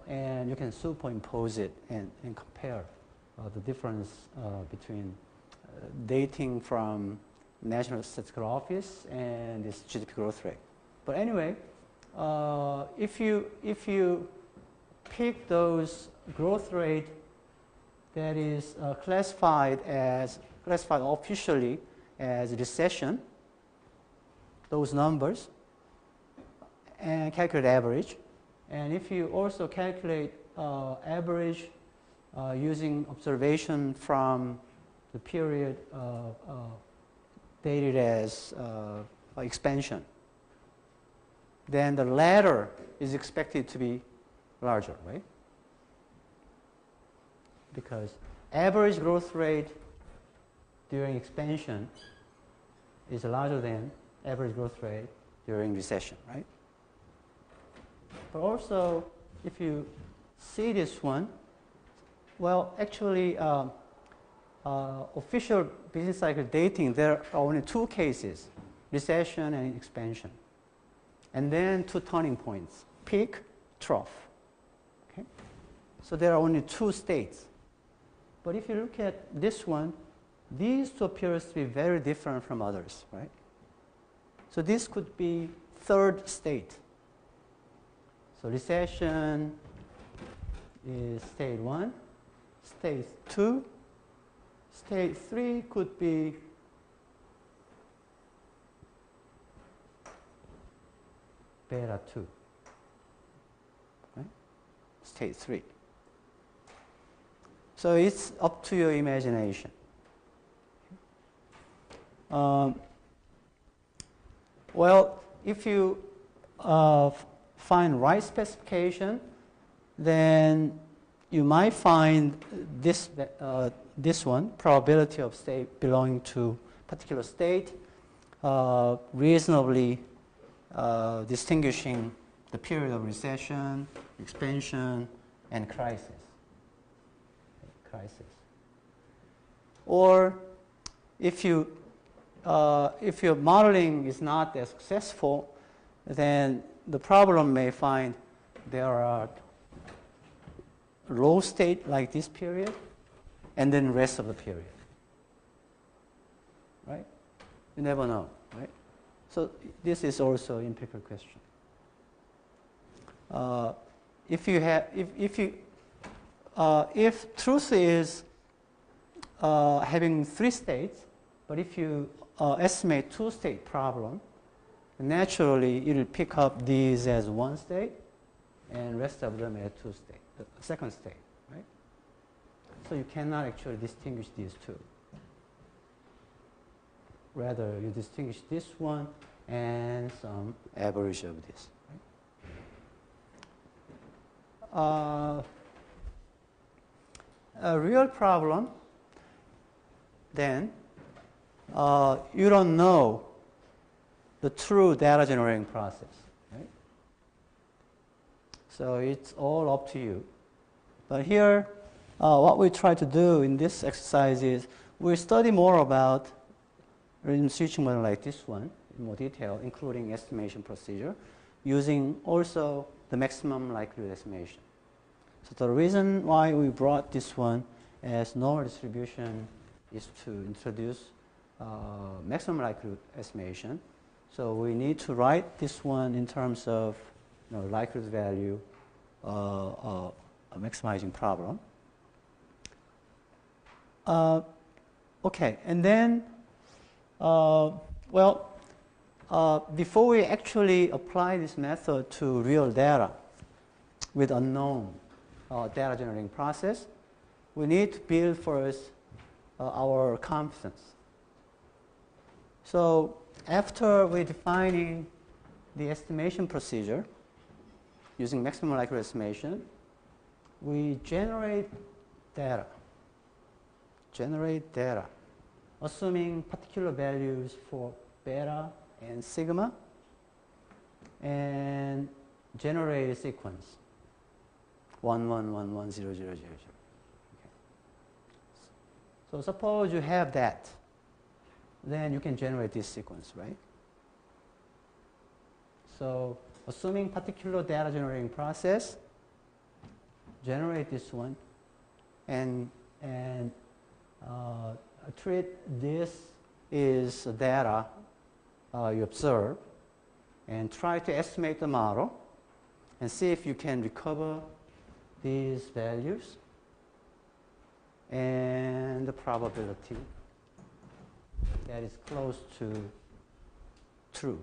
[SPEAKER 1] and you can superimpose it and compare the difference between dating from National Statistical Office and this GDP growth rate. But anyway, if you pick those growth rate that is classified officially as recession, those numbers, and calculate average. And if you also calculate average using observation from the period dated as expansion, then the latter is expected to be larger, right? Because average growth rate during expansion is larger than average growth rate during recession, right? But also, if you see this one, well, actually, official business cycle dating, there are only two cases, recession and expansion. And then two turning points, peak, trough. Okay? So there are only two states. But if you look at this one, these two appears to be very different from others, right? So this could be third state. So recession is state 1, state 2, state 3 could be beta 2, right? State 3. So it's up to your imagination. Well, if you find right specification, then you might find this one, probability of state belonging to particular state, reasonably distinguishing the period of recession, expansion, and crisis. Or if your modeling is not as successful, then the problem may find there are low state like this period, and then rest of the period. Right? You never know, right? So this is also an empirical question. If truth is having three states, but if you estimate two-state problem, naturally it will pick up these as one state and rest of them as two state, the second state, right? So you cannot actually distinguish these two. Rather, you distinguish this one and some average of this. Right? A real problem, then, you don't know the true data generating process, right? So it's all up to you. But here, what we try to do in this exercise is we study more about regime switching model like this one in more detail, including estimation procedure, using also the maximum likelihood estimation. So the reason why we brought this one as normal distribution is to introduce maximum likelihood estimation. So we need to write this one in terms of likelihood value maximizing problem. Okay, and then, before we actually apply this method to real data with unknown data generating process, we need to build first our confidence. So after we defining the estimation procedure using maximum likelihood estimation, we generate data, assuming particular values for beta and sigma, and generate a sequence 1, 1, 1, 1, 0, 0, 0, 0. Okay. So suppose you have that, then you can generate this sequence, right? So assuming particular data generating process, generate this one, and treat this is data you observe, and try to estimate the model and see if you can recover these values and the probability that is close to true.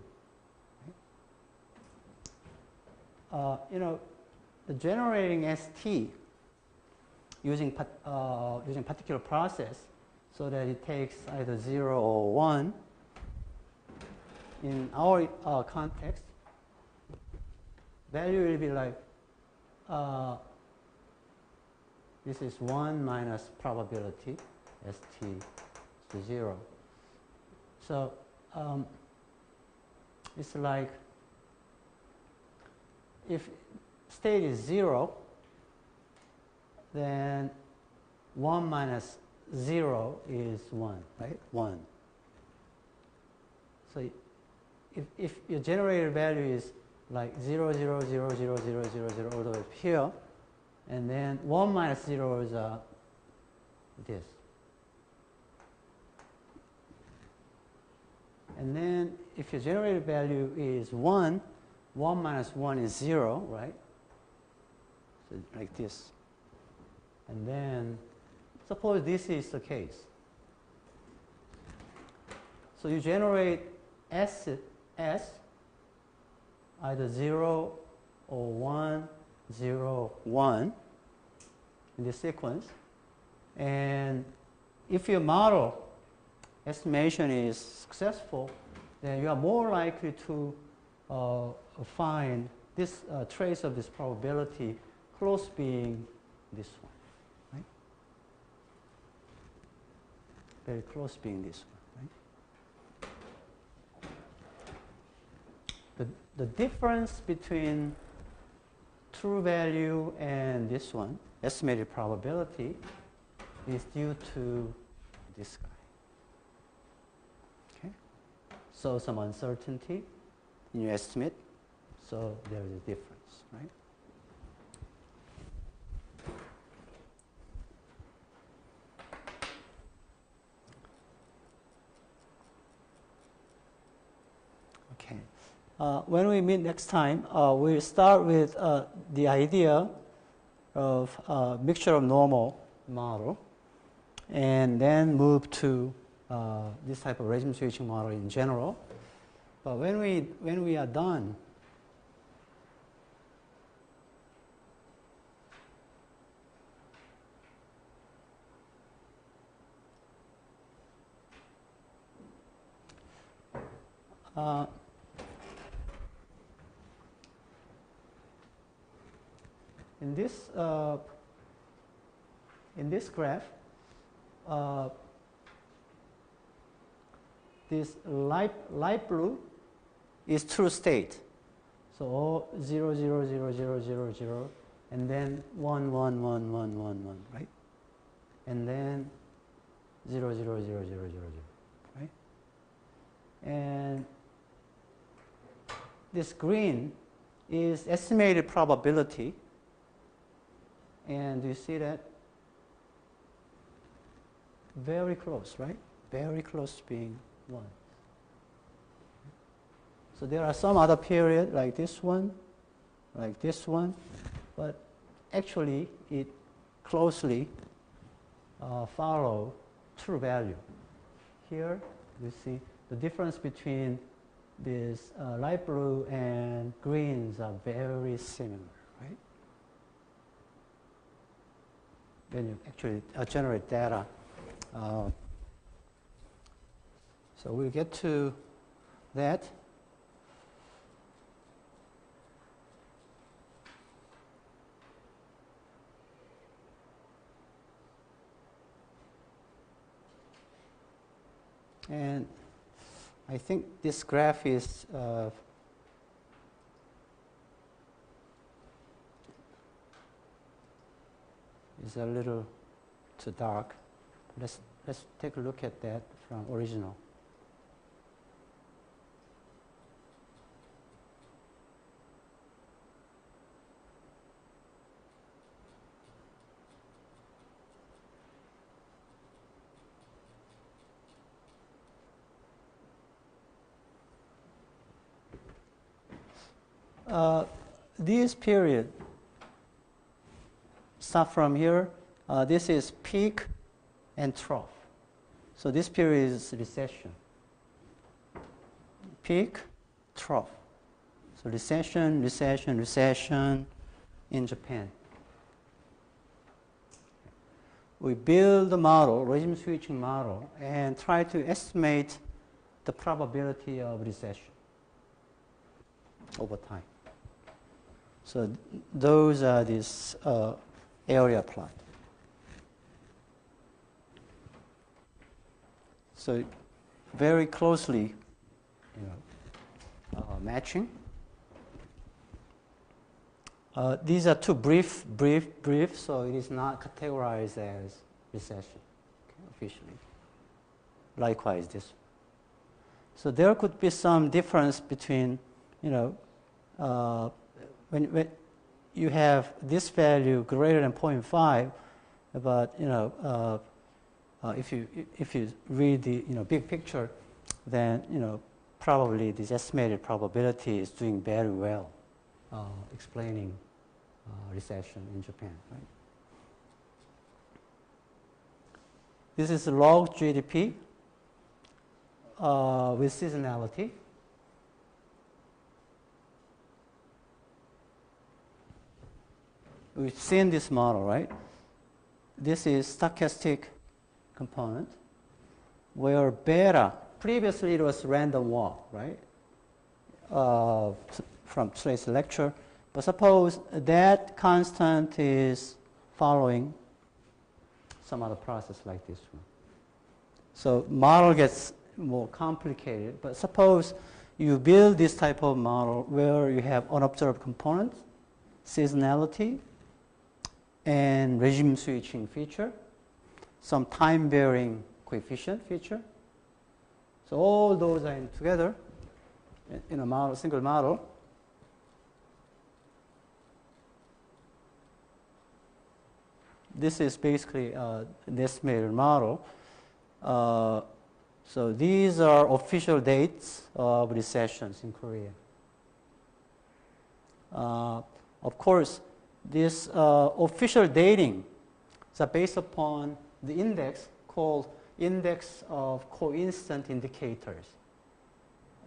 [SPEAKER 1] The generating ST using particular process so that it takes either 0 or 1. In our context, value will be like this is 1 minus probability ST to 0. So it's like if state is 0, then 1 minus 0 is 1, right? 1. So if your generated value is like 0, 0, 0, 0, 0, 0, 0 all the way up here, and then 1 minus 0 is this. And then if your generated value is 1, 1 minus 1 is 0, right? So like this. And then suppose this is the case. So you generate S either 0 or 1, 0, 1 in this sequence. And if your model estimation is successful, then you are more likely to find this trace of this probability close being this one, right? Very close being this one, right? The difference between true value and this one, estimated probability, is due to this guy. Okay? So some uncertainty in your estimate, so there is a difference, right? Okay. When we meet next time, we'll start with the idea of mixture of normal model, and then move to this type of regime switching model in general. But when we are done, in this graph, this light blue is true state. So all 0, 0, 0, 0, 0, 0, and then 1, 1, 1, 1, 1, 1, right? And then 0, 0, 0, 0, 0, 0, right? And this green is estimated probability. And do you see that? Very close, right? Very close to being 1. So there are some other period like this one, like this one, but actually it closely follow true value. Here we see the difference between this light blue and greens are very similar, right? When you actually generate data. So we'll get to that. And I think this graph is a little too dark. Let's take a look at that from original. This period start from here. This is peak and trough. So this period is recession. Peak, trough. So recession, recession, recession in Japan. We build the model, regime switching model, and try to estimate the probability of recession over time. So those are this area plot. So very closely, matching. These are too brief, so it is not categorized as recession, officially. Likewise, this one. So there could be some difference between, when you have this value greater than 0.5, but if you read the big picture, then probably this estimated probability is doing very well, explaining recession in Japan. Right? This is log GDP with seasonality. We've seen this model, right? This is stochastic component where beta, previously it was random walk, right? From today's lecture. But suppose that constant is following some other process like this one. So model gets more complicated, but suppose you build this type of model where you have unobserved components, seasonality, and regime switching feature, some time varying coefficient feature. So all those are in together in a model, single model. This is basically an estimated model. So these are official dates of recessions in Korea. Of course, this official dating is based upon the index called index of coincident indicators,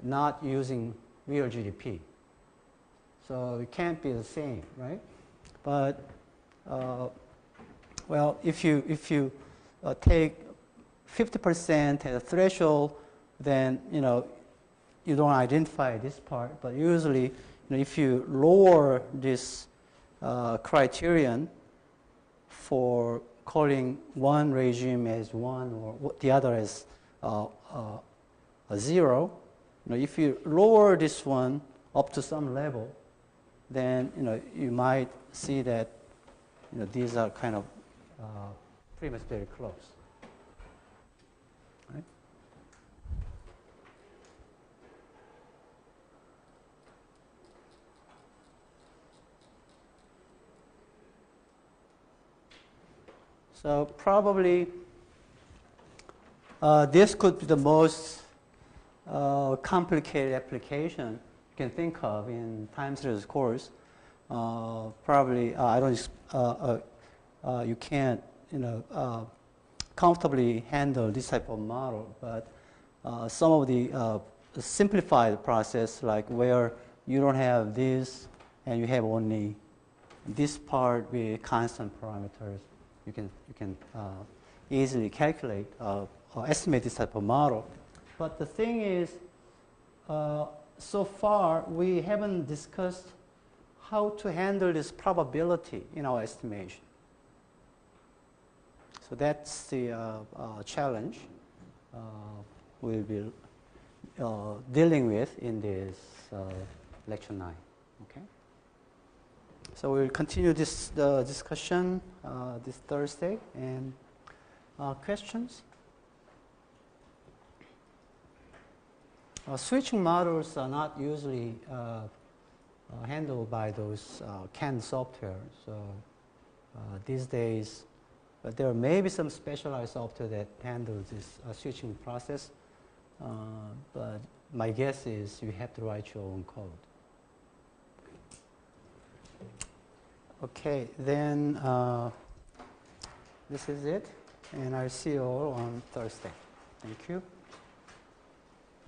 [SPEAKER 1] not using real GDP. So it can't be the same, right? But well, if you take 50% as a threshold, then you don't identify this part. But usually, if you lower this criterion for calling one regime as 1 or the other as a 0, if you lower this one up to some level, then you might see that these are kind of pretty much very close. Right? So probably this could be the most complicated application you can think of in time series course. probably I don't. You can't, comfortably handle this type of model. But some of the simplified process, like where you don't have this and you have only this part with constant parameters, you can easily calculate or estimate this type of model. But the thing is, so far we haven't discussed how to handle this probability in our estimation. So that's the challenge we'll be dealing with in this lecture 9. Okay. So we'll continue this discussion this Thursday. And questions? Switching models are not usually handled by those canned software. So these days, but there may be some specialized software that handles this switching process. But my guess is you have to write your own code. Okay, then this is it. And I'll see you all on Thursday. Thank you.